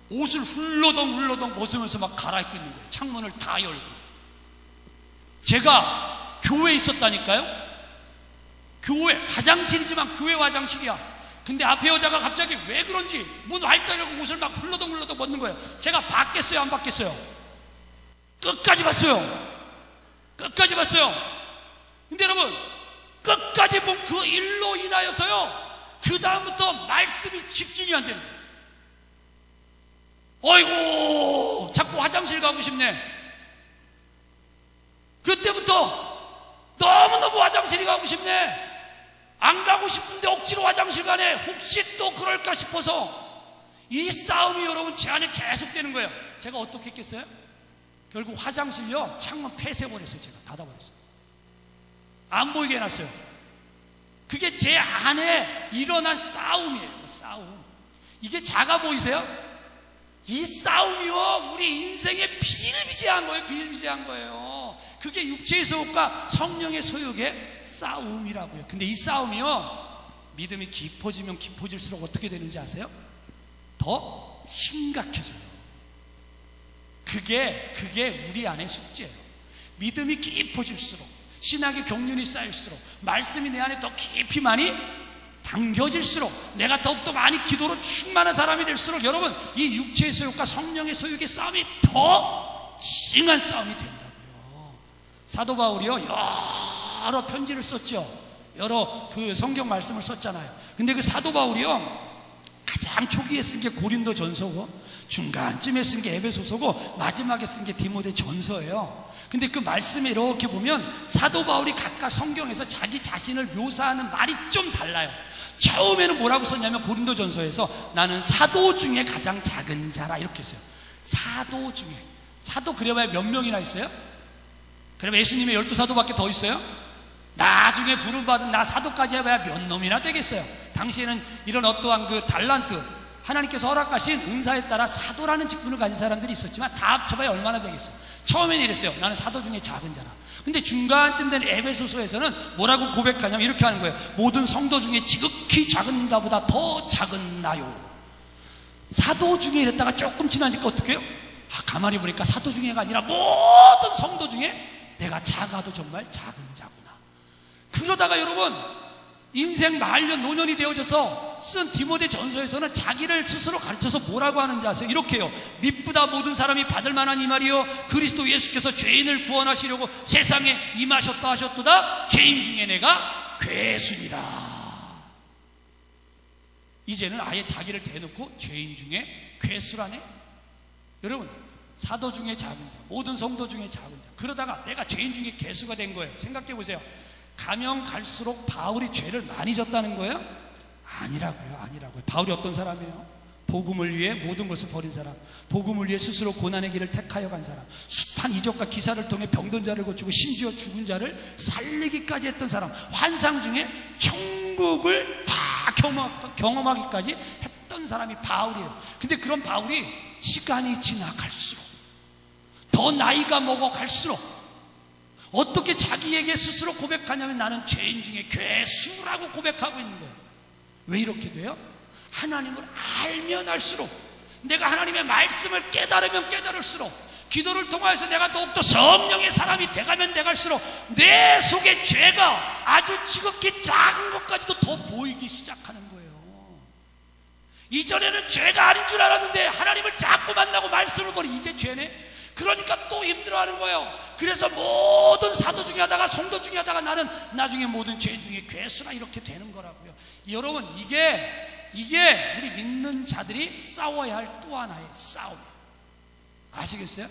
옷을 훌러덩 벗으면서 막 갈아입고 있는 거예요. 창문을 다 열고. 제가 교회에 있었다니까요. 교회 화장실이지만 교회 화장실이야. 근데 앞에 여자가 갑자기 왜 그런지 문 활짝 열고 옷을 막 훌러덩 벗는 거예요. 제가 봤겠어요, 안 봤겠어요? 끝까지 봤어요. 끝까지 봤어요. 근데 여러분, 끝까지 본 그 일로 인하여서요, 그 다음부터 말씀이 집중이 안 되는 거예요. 어이구, 자꾸 화장실 가고 싶네. 그때부터 너무너무 화장실이 가고 싶네. 안 가고 싶은데 억지로 화장실 가네. 혹시 또 그럴까 싶어서 이 싸움이 여러분 제 안에 계속되는 거예요. 제가 어떻게 했겠어요? 결국 화장실요, 창문 폐쇄버렸어요. 제가 닫아버렸어요. 안 보이게 해놨어요. 그게 제 안에 일어난 싸움이에요. 싸움. 이게 작아 보이세요? 이 싸움이요, 우리 인생에 비일비재한 거예요. 비일비재한 거예요. 그게 육체의 소욕과 성령의 소욕의 싸움이라고요. 근데 이 싸움이요, 믿음이 깊어지면 깊어질수록 어떻게 되는지 아세요? 더 심각해져요. 그게 우리 안의 숙제예요. 믿음이 깊어질수록, 신학의 경륜이 쌓일수록, 말씀이 내 안에 더 깊이 많이 당겨질수록, 내가 더욱더 많이 기도로 충만한 사람이 될수록 여러분, 이 육체의 소욕과 성령의 소욕의 싸움이 더 징한 싸움이 된다고요. 사도 바울이요, 여러 편지를 썼죠. 여러 그 성경 말씀을 썼잖아요. 근데 그 사도 바울이요, 가장 초기에 쓴 게 고린도 전서고, 중간쯤에 쓴 게 에베소서고, 마지막에 쓴 게 디모데 전서예요. 근데 그 말씀에 이렇게 보면 사도 바울이 각각 성경에서 자기 자신을 묘사하는 말이 좀 달라요. 처음에는 뭐라고 썼냐면, 고린도 전서에서 나는 사도 중에 가장 작은 자라 이렇게 써요. 사도 중에. 사도 그래봐야 몇 명이나 있어요? 그러면 예수님의 12사도밖에 더 있어요? 나중에 부름받은 나 사도까지 해봐야 몇 놈이나 되겠어요? 당시에는 이런 어떠한 그 달란트, 하나님께서 허락하신 은사에 따라 사도라는 직분을 가진 사람들이 있었지만 다 합쳐봐야 얼마나 되겠어요? 처음에는 이랬어요. 나는 사도 중에 작은 자라. 근데 중간쯤 된 에베소서에서는 뭐라고 고백하냐면 이렇게 하는 거예요. 모든 성도 중에 지극히 작은 나보다 더 작은 나요. 사도 중에 이랬다가 조금 지나니까 어떻게 해요? 가만히 보니까 사도 중에가 아니라 모든 성도 중에 내가 작아도 정말 작은 자구나. 그러다가 여러분, 인생 말년 노년이 되어져서 쓴 디모데 전서에서는 자기를 스스로 가르쳐서 뭐라고 하는지 아세요? 이렇게 해요. 미쁘다 모든 사람이 받을 만한 이 말이요, 그리스도 예수께서 죄인을 구원하시려고 세상에 임하셨다 하셨도다. 죄인 중에 내가 괴수니라. 이제는 아예 자기를 대놓고 죄인 중에 괴수라네. 여러분, 사도 중에 작은 자, 모든 성도 중에 작은 자, 그러다가 내가 죄인 중에 괴수가 된 거예요. 생각해 보세요. 가면 갈수록 바울이 죄를 많이 졌다는 거예요? 아니라고요. 바울이 어떤 사람이에요? 복음을 위해 모든 것을 버린 사람, 복음을 위해 스스로 고난의 길을 택하여 간 사람, 숱한 이적과 기사를 통해 병든 자를 고치고 심지어 죽은 자를 살리기까지 했던 사람, 환상 중에 천국을 다 경험하기까지 했던 사람이 바울이에요. 근데 그런 바울이 시간이 지나갈수록, 더 나이가 먹어갈수록 어떻게 자기에게 스스로 고백하냐면 나는 죄인 중에 괴수라고 고백하고 있는 거예요. 왜 이렇게 돼요? 하나님을 알면 알수록, 내가 하나님의 말씀을 깨달으면 깨달을수록, 기도를 통해서 내가 더욱더 성령의 사람이 돼가면 돼갈수록 내 속에 죄가 아주 지극히 작은 것까지도 더 보이기 시작하는 거예요. 이전에는 죄가 아닌 줄 알았는데 하나님을 자꾸 만나고 말씀을 보니 이게 죄네? 그러니까 또 힘들어하는 거예요. 그래서 모든 사도 중에 하다가 성도 중에 하다가 나는 나중에 모든 죄 중에 괴수나 이렇게 되는 거라고요. 여러분, 이게 우리 믿는 자들이 싸워야 할 또 하나의 싸움이에요. 아시겠어요?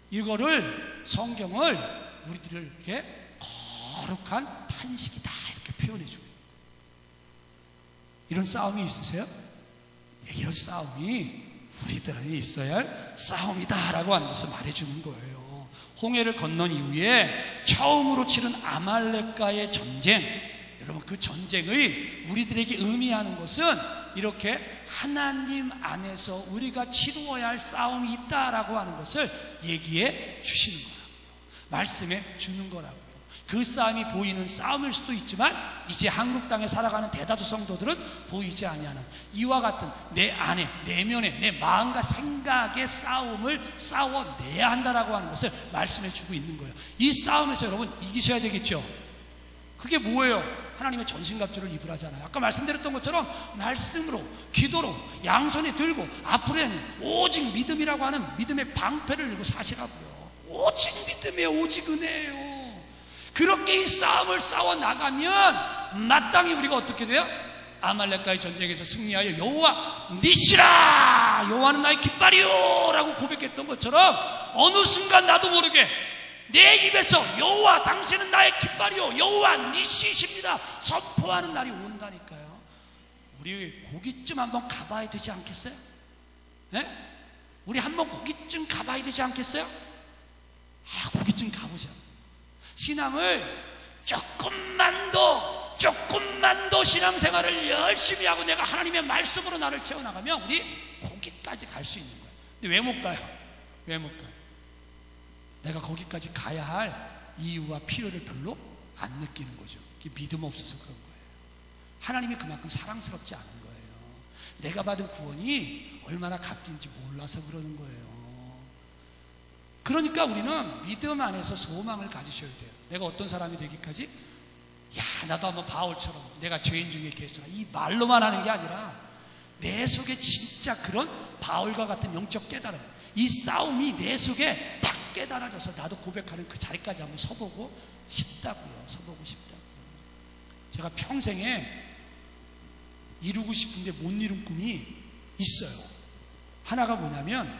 이거를 성경을 우리들에게 거룩한 탄식이다 이렇게 표현해 주고, 이런 싸움이 있으세요? 이런 싸움이 우리들은 있어야 할 싸움이다라고 하는 것을 말해주는 거예요. 홍해를 건넌 이후에 처음으로 치른 아말렉과의 전쟁, 여러분 그 전쟁의 우리들에게 의미하는 것은 이렇게 하나님 안에서 우리가 치루어야 할 싸움이 있다라고 하는 것을 얘기해 주시는 거라고요. 말씀해 주는 거라고요. 그 싸움이 보이는 싸움일 수도 있지만 이제 한국 땅에 살아가는 대다수 성도들은 보이지 아니하는 이와 같은 내 안에, 내면에, 내 마음과 생각의 싸움을 싸워내야 한다라고 하는 것을 말씀해 주고 있는 거예요. 이 싸움에서 여러분 이기셔야 되겠죠. 그게 뭐예요? 하나님의 전신갑주를 입으라잖아요. 아까 말씀드렸던 것처럼 말씀으로, 기도로 양손에 들고 앞으로는 오직 믿음이라고 하는 믿음의 방패를 들고 사시라고요. 오직 믿음이에요. 오직 은혜예요. 그렇게 이 싸움을 싸워 나가면 마땅히 우리가 어떻게 돼요? 아말렉과의 전쟁에서 승리하여 여호와 니시라, 여호와는 나의 깃발이요 라고 고백했던 것처럼 어느 순간 나도 모르게 내 입에서 여호와 당신은 나의 깃발이요 여호와 니시십니다 선포하는 날이 온다니까요. 우리 거기쯤 한번 가봐야 되지 않겠어요? 네? 우리 한번 거기쯤 가봐야 되지 않겠어요? 거기쯤 가보자. 신앙을 조금만 더 신앙생활을 열심히 하고 내가 하나님의 말씀으로 나를 채워나가면 우리 거기까지 갈 수 있는 거예요. 근데 왜 못 가요? 왜 못 가요? 내가 거기까지 가야 할 이유와 필요를 별로 안 느끼는 거죠. 믿음 없어서 그런 거예요. 하나님이 그만큼 사랑스럽지 않은 거예요. 내가 받은 구원이 얼마나 값진지 몰라서 그러는 거예요. 그러니까 우리는 믿음 안에서 소망을 가지셔야 돼요. 내가 어떤 사람이 되기까지? 야, 나도 한번 바울처럼 내가 죄인 중에 계시라, 이 말로만 하는 게 아니라 내 속에 진짜 그런 바울과 같은 영적 깨달음, 이 싸움이 내 속에 딱 깨달아져서 나도 고백하는 그 자리까지 한번 서보고 싶다고요. 서보고 싶다고요. 제가 평생에 이루고 싶은데 못 이룬 꿈이 있어요. 하나가 뭐냐면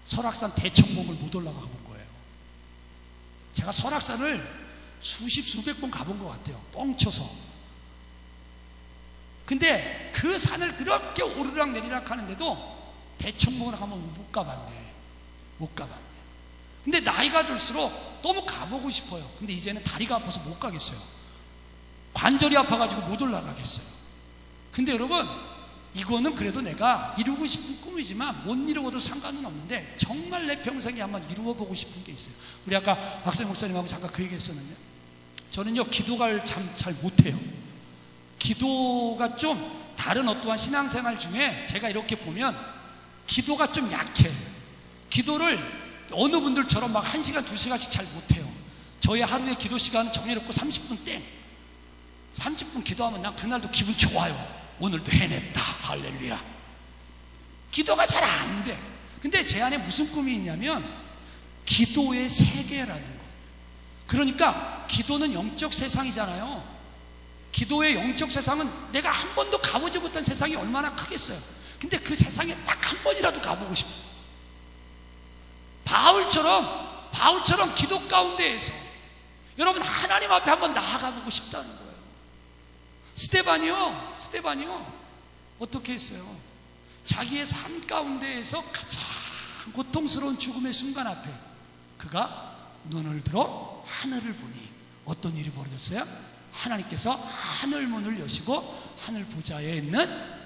설악산 대청봉을 못 올라가 본 거예요. 제가 설악산을 수십 수백 번 가본 것 같아요. 뻥쳐서. 근데 그 산을 그렇게 오르락 내리락 하는데도 대청봉을 한번 못 가봤네. 못 가봤네. 근데 나이가 들수록 너무 가보고 싶어요. 근데 이제는 다리가 아파서 못 가겠어요. 관절이 아파가지고 못 올라가겠어요. 근데 여러분, 이거는 그래도 내가 이루고 싶은 꿈이지만 못 이루어도 상관은 없는데 정말 내 평생에 한번 이루어보고 싶은 게 있어요. 우리 아까 박사님 목사님하고 잠깐 그 얘기 했었는데, 저는요 기도가 참 잘 못해요. 기도가 좀 다른 어떠한 신앙생활 중에 제가 이렇게 보면 기도가 좀 약해. 기도를 어느 분들처럼 막 1시간 2시간씩 잘 못해요. 저희 하루에 기도 시간은 정해놓고 30분 땡. 30분 기도하면 난 그날도 기분 좋아요. 오늘도 해냈다. 할렐루야. 기도가 잘 안 돼. 근데 제 안에 무슨 꿈이 있냐면 기도의 세계라는 거. 그러니까 기도는 영적 세상이잖아요. 기도의 영적 세상은 내가 한 번도 가보지 못한 세상이 얼마나 크겠어요. 근데 그 세상에 딱 한 번이라도 가보고 싶어요. 바울처럼 기도 가운데에서 여러분 하나님 앞에 한번 나아가보고 싶다는 거예요. 스데반이요 어떻게 했어요? 자기의 삶 가운데에서 가장 고통스러운 죽음의 순간 앞에 그가 눈을 들어 하늘을 보니 어떤 일이 벌어졌어요? 하나님께서 하늘 문을 여시고 하늘 보좌에 있는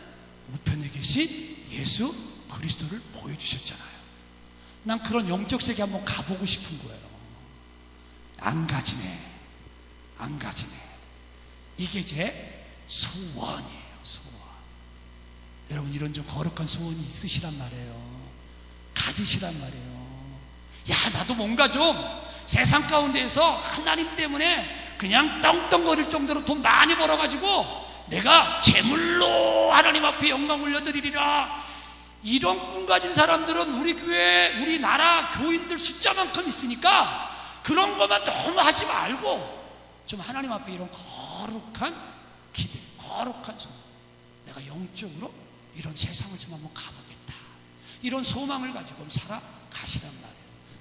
우편에 계신 예수 그리스도를 보여주셨잖아요. 난 그런 영적 세계 한번 가보고 싶은 거예요. 안 가지네. 이게 제 소원이에요. 소원. 여러분, 이런 좀 거룩한 소원이 있으시란 말이에요. 가지시란 말이에요. 야, 나도 뭔가 좀 세상 가운데에서 하나님 때문에 그냥 떵떵거릴 정도로 돈 많이 벌어가지고 내가 제물로 하나님 앞에 영광 올려드리리라, 이런 꿈 가진 사람들은 우리 교회, 우리나라 교인들 숫자만큼 있으니까 그런 것만 너무 하지 말고 좀 하나님 앞에 이런 거룩한 기대, 거룩한 소망, 내가 영적으로 이런 세상을 좀 한번 가보겠다, 이런 소망을 가지고 살아가시란 말이에요.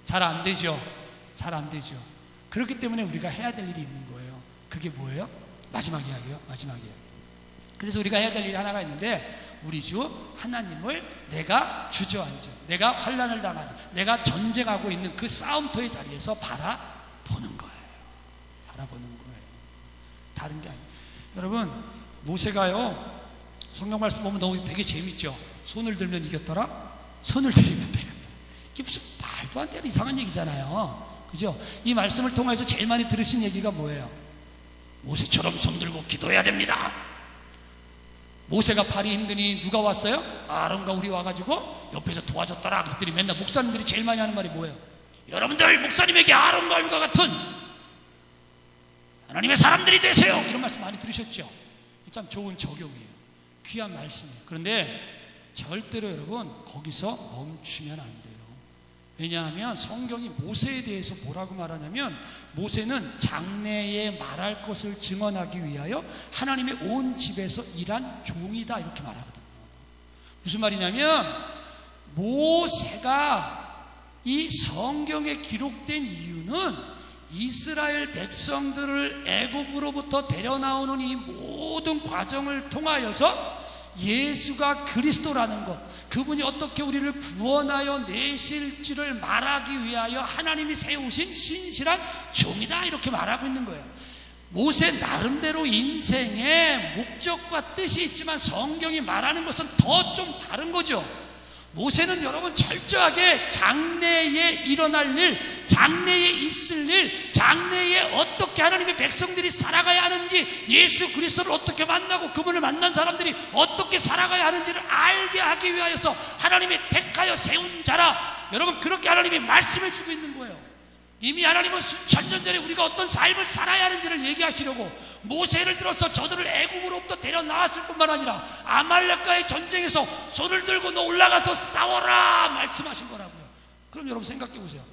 잘 안 되죠. 그렇기 때문에 우리가 해야 될 일이 있는 거예요. 그게 뭐예요? 마지막 이야기요. 그래서 우리가 해야 될 일이 하나가 있는데, 우리 주 하나님을 내가 주저앉은, 내가 환난을 당하는, 내가 전쟁하고 있는 그 싸움터의 자리에서 바라보는 거예요. 다른 게 아니에요. 여러분, 모세가요, 성경 말씀 보면 너무 되게 재밌죠. 손을 들면 이겼더라, 손을 들이면 때렸다. 이게 무슨 말도 안 되는 이상한 얘기잖아요. 그죠? 이 말씀을 통해서 제일 많이 들으신 얘기가 뭐예요? 모세처럼 손 들고 기도해야 됩니다. 모세가 팔이 힘드니 누가 왔어요? 아론과 우리 와가지고 옆에서 도와줬더라. 그랬더니 맨날 목사님들이 제일 많이 하는 말이 뭐예요? 여러분들 목사님에게 아론과 우리가 같은 하나님의 사람들이 되세요. 이런 말씀 많이 들으셨죠? 참 좋은 적용이에요. 귀한 말씀이에요. 그런데 절대로 여러분 거기서 멈추면 안 돼요. 왜냐하면 성경이 모세에 대해서 뭐라고 말하냐면, 모세는 장래에 말할 것을 증언하기 위하여 하나님의 온 집에서 일한 종이다, 이렇게 말하거든요. 무슨 말이냐면, 모세가 이 성경에 기록된 이유는 이스라엘 백성들을 애굽으로부터 데려나오는 이 모든 과정을 통하여서 예수가 그리스도라는 것, 그분이 어떻게 우리를 구원하여 내실지를 말하기 위하여 하나님이 세우신 신실한 종이다, 이렇게 말하고 있는 거예요. 모세 나름대로 인생의 목적과 뜻이 있지만 성경이 말하는 것은 더 좀 다른 거죠. 모세는 여러분 철저하게 장래에 일어날 일, 장래에 있을 일, 장래에 어떻게 하나님의 백성들이 살아가야 하는지, 예수 그리스도를 어떻게 만나고 그분을 만난 사람들이 어떻게 살아가야 하는지를 알게 하기 위하여서 하나님이 택하여 세운 자라. 여러분, 그렇게 하나님이 말씀해 주고 있는 거예요. 이미 하나님은 수천 년 전에 우리가 어떤 삶을 살아야 하는지를 얘기하시려고 모세를 들어서 저들을 애굽으로부터 데려 나왔을 뿐만 아니라 아말렉과의 전쟁에서 손을 들고 너 올라가서 싸워라 말씀하신 거라고요. 그럼 여러분 생각해 보세요.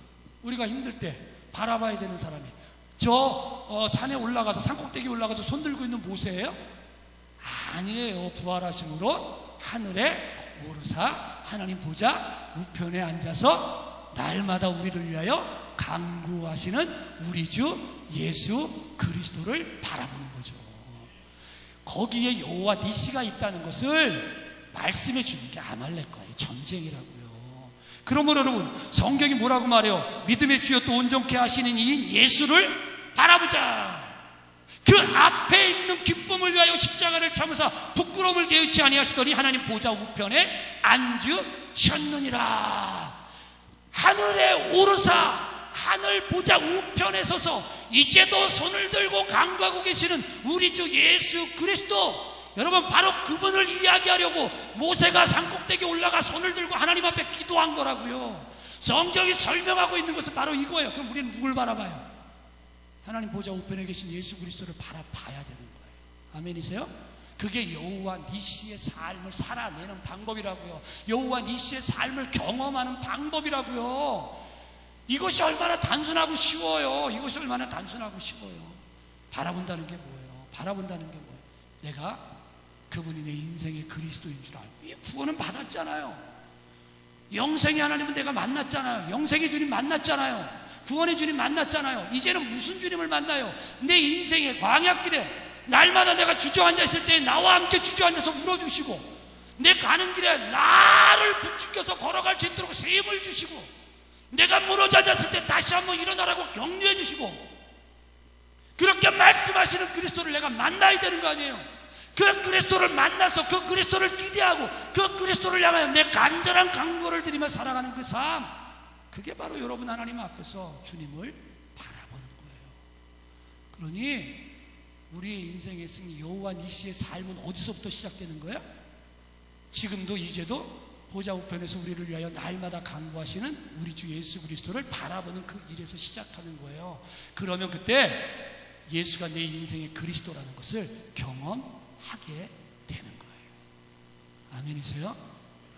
우리가 힘들 때 바라봐야 되는 사람이 산에 올라가서 산꼭대기에 올라가서 손 들고 있는 모세예요? 아니에요. 부활하심으로 하늘에 오르사 하나님 보좌 우편에 앉아서 날마다 우리를 위하여 간구하시는 우리 주 예수 그리스도를 바라보는 거죠. 거기에 여호와 니시가 있다는 것을 말씀해 주는 게 아말렉과의 전쟁이라고요. 그러므로 여러분 성경이 뭐라고 말해요? 믿음의 주여 또 온전케 하시는 이인 예수를 바라보자. 그 앞에 있는 기쁨을 위하여 십자가를 참으사 부끄러움을 개의치 아니하시더니 하나님 보좌 우편에 앉으셨느니라. 하늘에 오르사 하늘 보좌 우편에 서서 이제도 손을 들고 간구하고 계시는 우리 주 예수 그리스도, 여러분 바로 그분을 이야기하려고 모세가 산꼭대기에 올라가 손을 들고 하나님 앞에 기도한 거라고요. 성경이 설명하고 있는 것은 바로 이거예요. 그럼 우리는 누굴 바라봐요? 하나님 보좌 우편에 계신 예수 그리스도를 바라봐야 되는 거예요. 아멘이세요? 그게 여호와 니시의 삶을 살아내는 방법이라고요. 여호와 니시의 삶을 경험하는 방법이라고요. 이것이 얼마나 단순하고 쉬워요. 이것이 얼마나 단순하고 쉬워요. 바라본다는 게 뭐예요? 바라본다는 게 뭐예요? 내가 그분이 내 인생의 그리스도인 줄 알고, 이 구원은 받았잖아요. 영생의 하나님은 내가 만났잖아요. 영생의 주님 만났잖아요. 구원의 주님 만났잖아요. 이제는 무슨 주님을 만나요? 내 인생의 광야길에 날마다 내가 주저앉아 있을 때 나와 함께 주저앉아서 울어주시고, 내 가는 길에 나를 부축해서 걸어갈 수 있도록 셈을 주시고, 내가 무너져 앉았을 때 다시 한번 일어나라고 격려해 주시고, 그렇게 말씀하시는 그리스도를 내가 만나야 되는 거 아니에요? 그 그리스도를 만나서 그 그리스도를 기대하고 그 그리스도를 향하여 내 간절한 간구를 드리며 살아가는 그 삶, 그게 바로 여러분 하나님 앞에서 주님을 바라보는 거예요. 그러니 우리의 인생의 승리, 여호와 니시의 삶은 어디서부터 시작되는 거예요? 지금도 이제도 보좌 우편에서 우리를 위하여 날마다 간구하시는 우리 주 예수 그리스도를 바라보는 그 일에서 시작하는 거예요. 그러면 그때 예수가 내 인생의 그리스도라는 것을 경험하게 되는 거예요. 아멘이세요?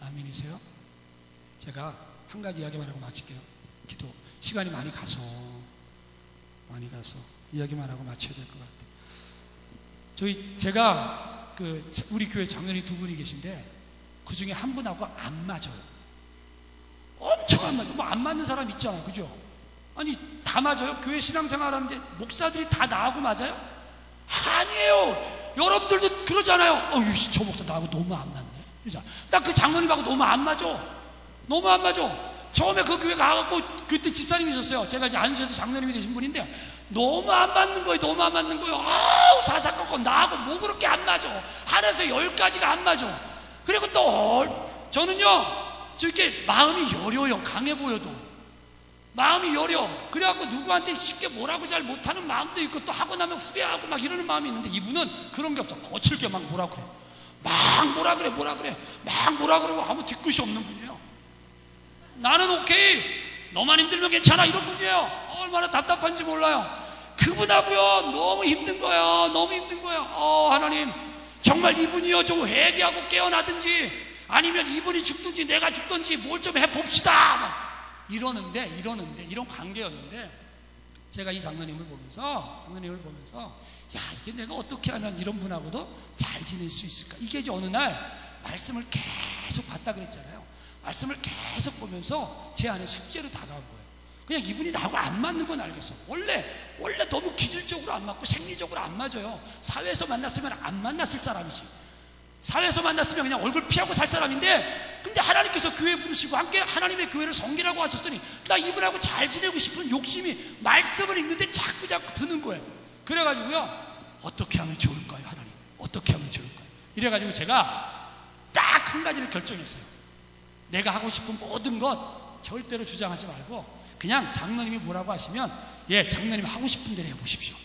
아멘이세요? 제가 한 가지 이야기만 하고 마칠게요. 기도 시간이 많이 가서 이야기만 하고 마쳐야 될 것 같아요. 제가 우리 교회 장로님 두 분이 계신데 그 중에 한 분하고 안 맞아요. 엄청 안 맞아요. 뭐 안 맞는 사람 있잖아, 그죠? 아니 다 맞아요? 교회 신앙생활 하는데 목사들이 다 나하고 맞아요? 아니에요. 여러분들도 그러잖아요. 저 목사 나하고 너무 안 맞네. 나 그 장로님하고 너무 안 맞아. 너무 안 맞아. 처음에 그 교회 가갖고 그때 집사님이셨어요. 제가 이제 안수에도 장로님이 되신 분인데 너무 안 맞는 거예요. 너무 안 맞는 거예요. 아우 사사건건 나하고 뭐 그렇게 안 맞아. 하나에서 10가지가 안 맞아. 그리고 또 저는요 저렇게 마음이 여려요. 강해 보여도 마음이 여려. 그래갖고 누구한테 쉽게 뭐라고 잘 못하는 마음도 있고 또 하고 나면 후회하고 막 이러는 마음이 있는데 이분은 그런 게 없어. 거칠게 막 뭐라 그래. 막 뭐라 그래. 막 뭐라 그러고 아무 뒤끝이 없는 분이에요. 나는 오케이, 너만 힘들면 괜찮아, 이런 분이에요. 얼마나 답답한지 몰라요. 그분하고요 너무 힘든 거예요. 너무 힘든 거예요. 하나님 정말 이분이요 좀 회개하고 깨어나든지 아니면 이분이 죽든지 내가 죽든지 뭘 좀 해봅시다 이러는데 이런 관계였는데 제가 이 장로님을 보면서 야 이게 내가 어떻게 하면 이런 분하고도 잘 지낼 수 있을까. 이게 이제 어느 날 말씀을 계속 봤다 그랬잖아요. 말씀을 계속 보면서 제 안에 숙제로 다가온 거예요. 그냥 이분이 나하고 안 맞는 건 알겠어. 원래 너무 기질적으로 안 맞고 생리적으로 안 맞아요. 사회에서 만났으면 안 만났을 사람이지. 사회에서 만났으면 그냥 얼굴 피하고 살 사람인데, 근데 하나님께서 교회 부르시고 함께 하나님의 교회를 섬기라고 하셨더니 나 이분하고 잘 지내고 싶은 욕심이 말씀을 읽는데 자꾸 드는 거예요. 그래가지고요 어떻게 하면 좋을까요 하나님, 어떻게 하면 좋을까요. 이래가지고 제가 딱 한 가지를 결정했어요. 내가 하고 싶은 모든 것 절대로 주장하지 말고 그냥 장로님이 뭐라고 하시면 장로님 하고 싶은 대로 해보십시오.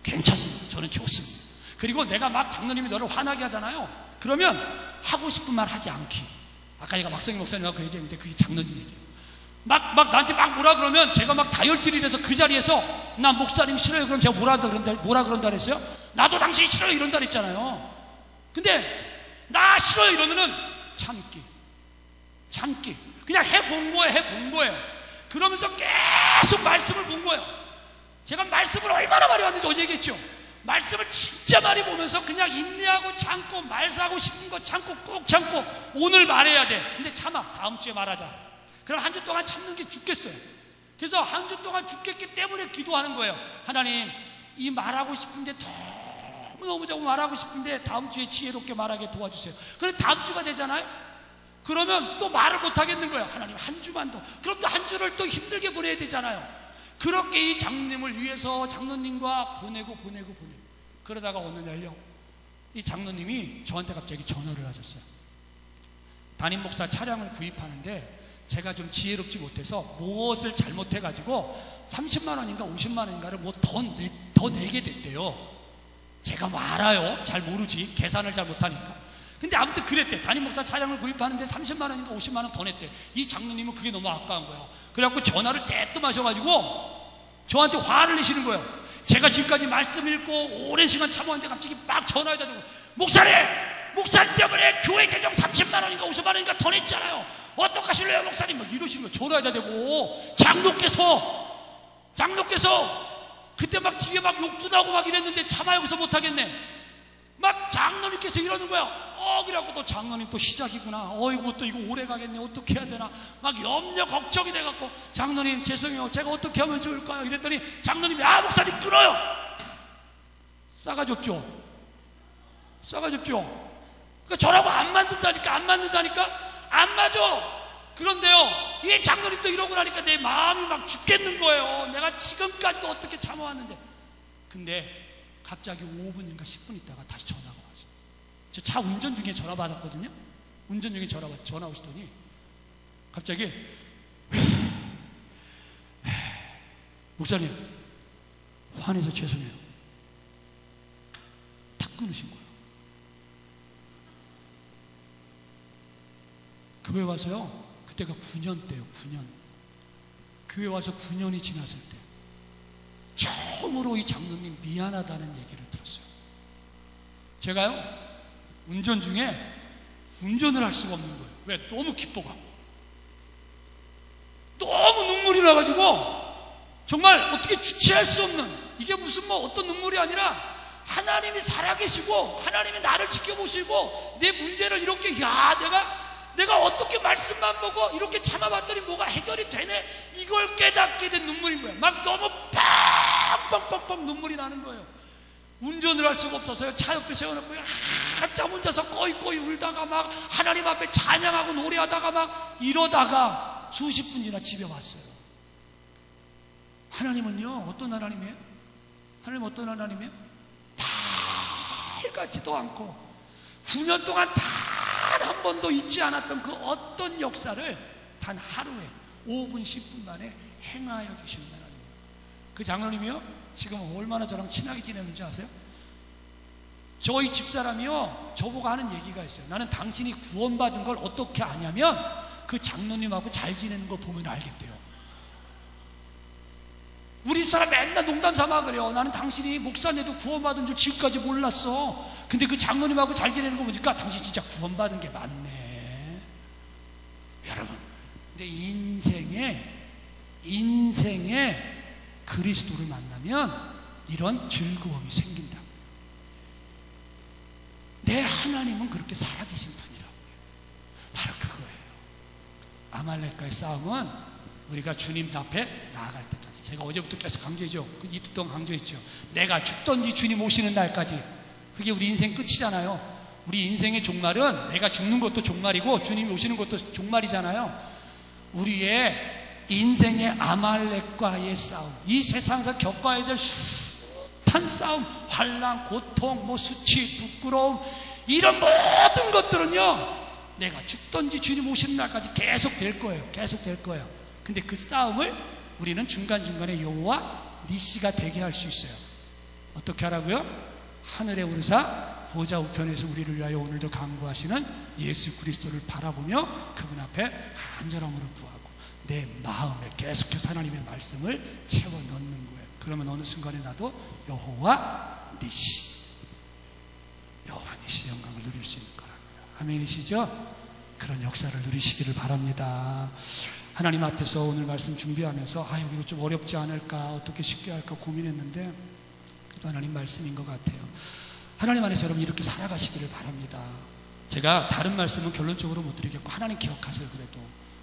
괜찮습니다. 저는 좋습니다. 그리고 내가 막 장로님이 너를 화나게 하잖아요. 그러면 하고 싶은 말 하지 않기. 아까 제가 막성희 목사님하고 그 얘기했는데 그게 장로님 얘기예요. 막 나한테 막 뭐라 그러면 제가 막 다혈질을 해서 그 자리에서 나 목사님 싫어요. 그럼 제가 뭐라 그런다 그랬어요? 나도 당신 싫어요. 이런다 그랬잖아요. 근데 나 싫어요 이러면은 참기. 그냥 해본 거예요. 그러면서 계속 말씀을 본 거예요. 제가 말씀을 얼마나 많이 봤는지 어제 얘기했죠. 말씀을 진짜 많이 보면서 그냥 인내하고 참고 말하고 싶은 거 참고 꼭 참고 오늘 말해야 돼. 근데 참아. 다음 주에 말하자. 그럼 한 주 동안 참는 게 죽겠어요. 그래서 한 주 동안 죽겠기 때문에 기도하는 거예요. 하나님, 이 말하고 싶은데 너무 말하고 싶은데 다음 주에 지혜롭게 말하게 도와주세요. 그럼 다음 주가 되잖아요. 그러면 또 말을 못 하겠는 거예요. 하나님, 한 주만 더. 그럼 또 한 주를 또 힘들게 보내야 되잖아요. 그렇게 이 장로님을 위해서 장로님과 보내고 그러다가 어느 날요, 이 장로님이 저한테 갑자기 전화를 하셨어요. 담임 목사 차량을 구입하는데 제가 좀 지혜롭지 못해서 무엇을 잘못해가지고 30만 원인가 50만 원인가를 뭐 더 내게 됐대요. 제가 뭐 알아요? 잘 모르지. 계산을 잘 못하니까. 근데 아무튼 그랬대. 담임 목사 차량을 구입하는데 30만 원인가 50만 원 더 냈대. 이 장로님은 그게 너무 아까운 거야. 그래갖고 전화를 대뜸 하셔가지고 저한테 화를 내시는 거예요. 제가 지금까지 말씀 읽고 오랜 시간 참아왔는데 갑자기 막 전화해다 대고, 목사님 때문에 교회 재정 30만 원인가 50만 원인가 더 냈잖아요. 어떡하실래요 목사님? 막 이러시는 거예요. 전화해다 대고. 장로께서 그때 막 뒤에 막 욕도 나고 막 이랬는데 참아 여기서 못하겠네. 막 장로님께서 이러는 거야. 그래갖고 또 장로님 또 시작이구나. 이거 또 이거 오래 가겠네. 어떻게 해야 되나. 막 염려 걱정이 돼갖고, 장로님 죄송해요. 제가 어떻게 하면 좋을까요? 이랬더니 장로님이, 목사님 끊어요. 싸가지 없죠. 그러니까 저라고 안 맞는다니까. 안 맞아. 그런데요, 이 장로님도 이러고 나니까 내 마음이 막 죽겠는 거예요. 내가 지금까지도 어떻게 참아왔는데. 근데 갑자기 5분인가 10분 있다가 다시 전화가 왔어요. 저 차 운전 중에 전화 받았거든요. 전화 오시더니 갑자기, 목사님 화내서 죄송해요. 딱 끊으신 거예요. 교회 와서요, 그때가 9년 때요. 9년. 교회 와서 9년이 지났을 때 처음으로 이 장로님 미안하다는 얘기를 들었어요. 제가요, 운전 중에 운전을 할 수가 없는 거예요. 왜? 너무 기뻐갖고. 너무 눈물이 나가지고 정말 어떻게 주체할 수 없는, 이게 무슨 뭐 어떤 눈물이 아니라 하나님이 살아계시고 하나님이 나를 지켜보시고 내 문제를 이렇게, 내가 어떻게 말씀만 보고 이렇게 참아봤더니 뭐가 해결이 되네, 이걸 깨닫게 된 눈물인 거예요. 막 너무 팍 눈물이 나는 거예요. 운전을 할 수가 없어서요, 차 옆에 세워놓고 한참 혼자서 꺼이 울다가 막 하나님 앞에 찬양하고 노래하다가 막 이러다가 수십 분 지나 집에 왔어요. 하나님은요, 어떤 하나님이에요? 하나님 어떤 하나님이에요? 말같지도 않고 9년 동안 단 한 번도 잊지 않았던 그 어떤 역사를 단 하루에 5분 10분 만에 행하여 주시는 하나님이에요. 그 장로님이요, 지금 얼마나 저랑 친하게 지내는지 아세요? 저희 집사람이요, 저보고 하는 얘기가 있어요. 나는 당신이 구원받은 걸 어떻게 아냐면 그 장로님하고 잘 지내는 거 보면 알겠대요. 우리 집사람 맨날 농담 삼아 그래요. 나는 당신이 목사인데도 구원받은 줄 지금까지 몰랐어. 근데 그 장로님하고 잘 지내는 거 보니까 당신 진짜 구원받은 게 맞네. 여러분, 근데 인생에 그리스도를 만나면 이런 즐거움이 생긴다. 내 하나님은 그렇게 살아계신 분이라고요. 바로 그거예요. 아말렉과의 싸움은 우리가 주님 앞에 나아갈 때까지, 제가 어제부터 계속 강조했죠. 이틀 동안 강조했죠. 내가 죽던지 주님 오시는 날까지. 그게 우리 인생 끝이잖아요. 우리 인생의 종말은 내가 죽는 것도 종말이고 주님이 오시는 것도 종말이잖아요. 우리의 인생의 아말렉과의 싸움, 이 세상에서 겪어야 될 숱한 싸움, 환난, 고통, 수치, 부끄러움, 이런 모든 것들은요, 내가 죽던지 주님 오시는 날까지 계속 될 거예요. 계속 될 거예요. 근데 그 싸움을 우리는 중간중간에 여호와 니시가 되게 할 수 있어요. 어떻게 하라고요? 하늘에 오르사 보좌 우편에서 우리를 위하여 오늘도 강구하시는 예수 그리스도를 바라보며 그분 앞에 간절함으로 구하고, 내 마음에 계속해서 하나님의 말씀을 채워 넣는 거예요. 그러면 어느 순간에 나도 여호와 니시, 여호와 니시 영광을 누릴 수 있는 거라고요. 아멘이시죠? 그런 역사를 누리시기를 바랍니다. 하나님 앞에서 오늘 말씀 준비하면서 이거 좀 어렵지 않을까, 어떻게 쉽게 할까 고민했는데 그래도 하나님 말씀인 것 같아요. 하나님 안에서 여러분 이렇게 살아가시기를 바랍니다. 제가 다른 말씀은 결론적으로 못 드리겠고 하나님 기억하세요. 그래도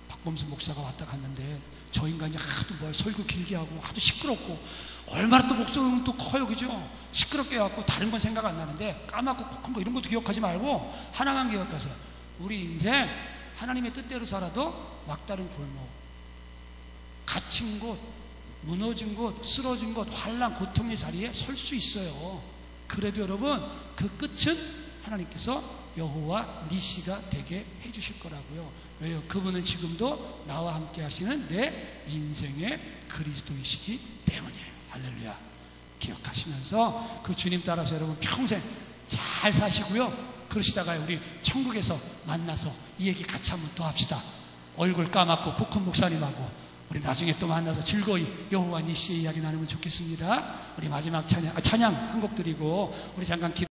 박범수 목사가 왔다 갔는데 저 인간이 하도 설교 길게 하고 하도 시끄럽고 얼마나 또 목소리는 또 커요, 그죠? 시끄럽게 해갖고 다른 건 생각 안 나는데 까맣고 큰 거 이런 것도 기억하지 말고 하나만 기억하세요. 우리 인생 하나님의 뜻대로 살아도 막다른 골목, 갇힌 곳, 무너진 곳, 쓰러진 곳, 환난, 고통의 자리에 설 수 있어요. 그래도 여러분 그 끝은 하나님께서 여호와 니시가 되게 해주실 거라고요. 왜요? 그분은 지금도 나와 함께 하시는 내 인생의 그리스도이시기 때문이에요. 할렐루야. 기억하시면서 그 주님 따라서 여러분 평생 잘 사시고요. 그러시다가 우리 천국에서 만나서 이 얘기 같이 한번 또 합시다. 얼굴 까맣고 북한 목사님하고 우리 나중에 또 만나서 즐거이 여호와 니시의 이야기 나누면 좋겠습니다. 우리 마지막 찬양 한 곡 드리고 우리 잠깐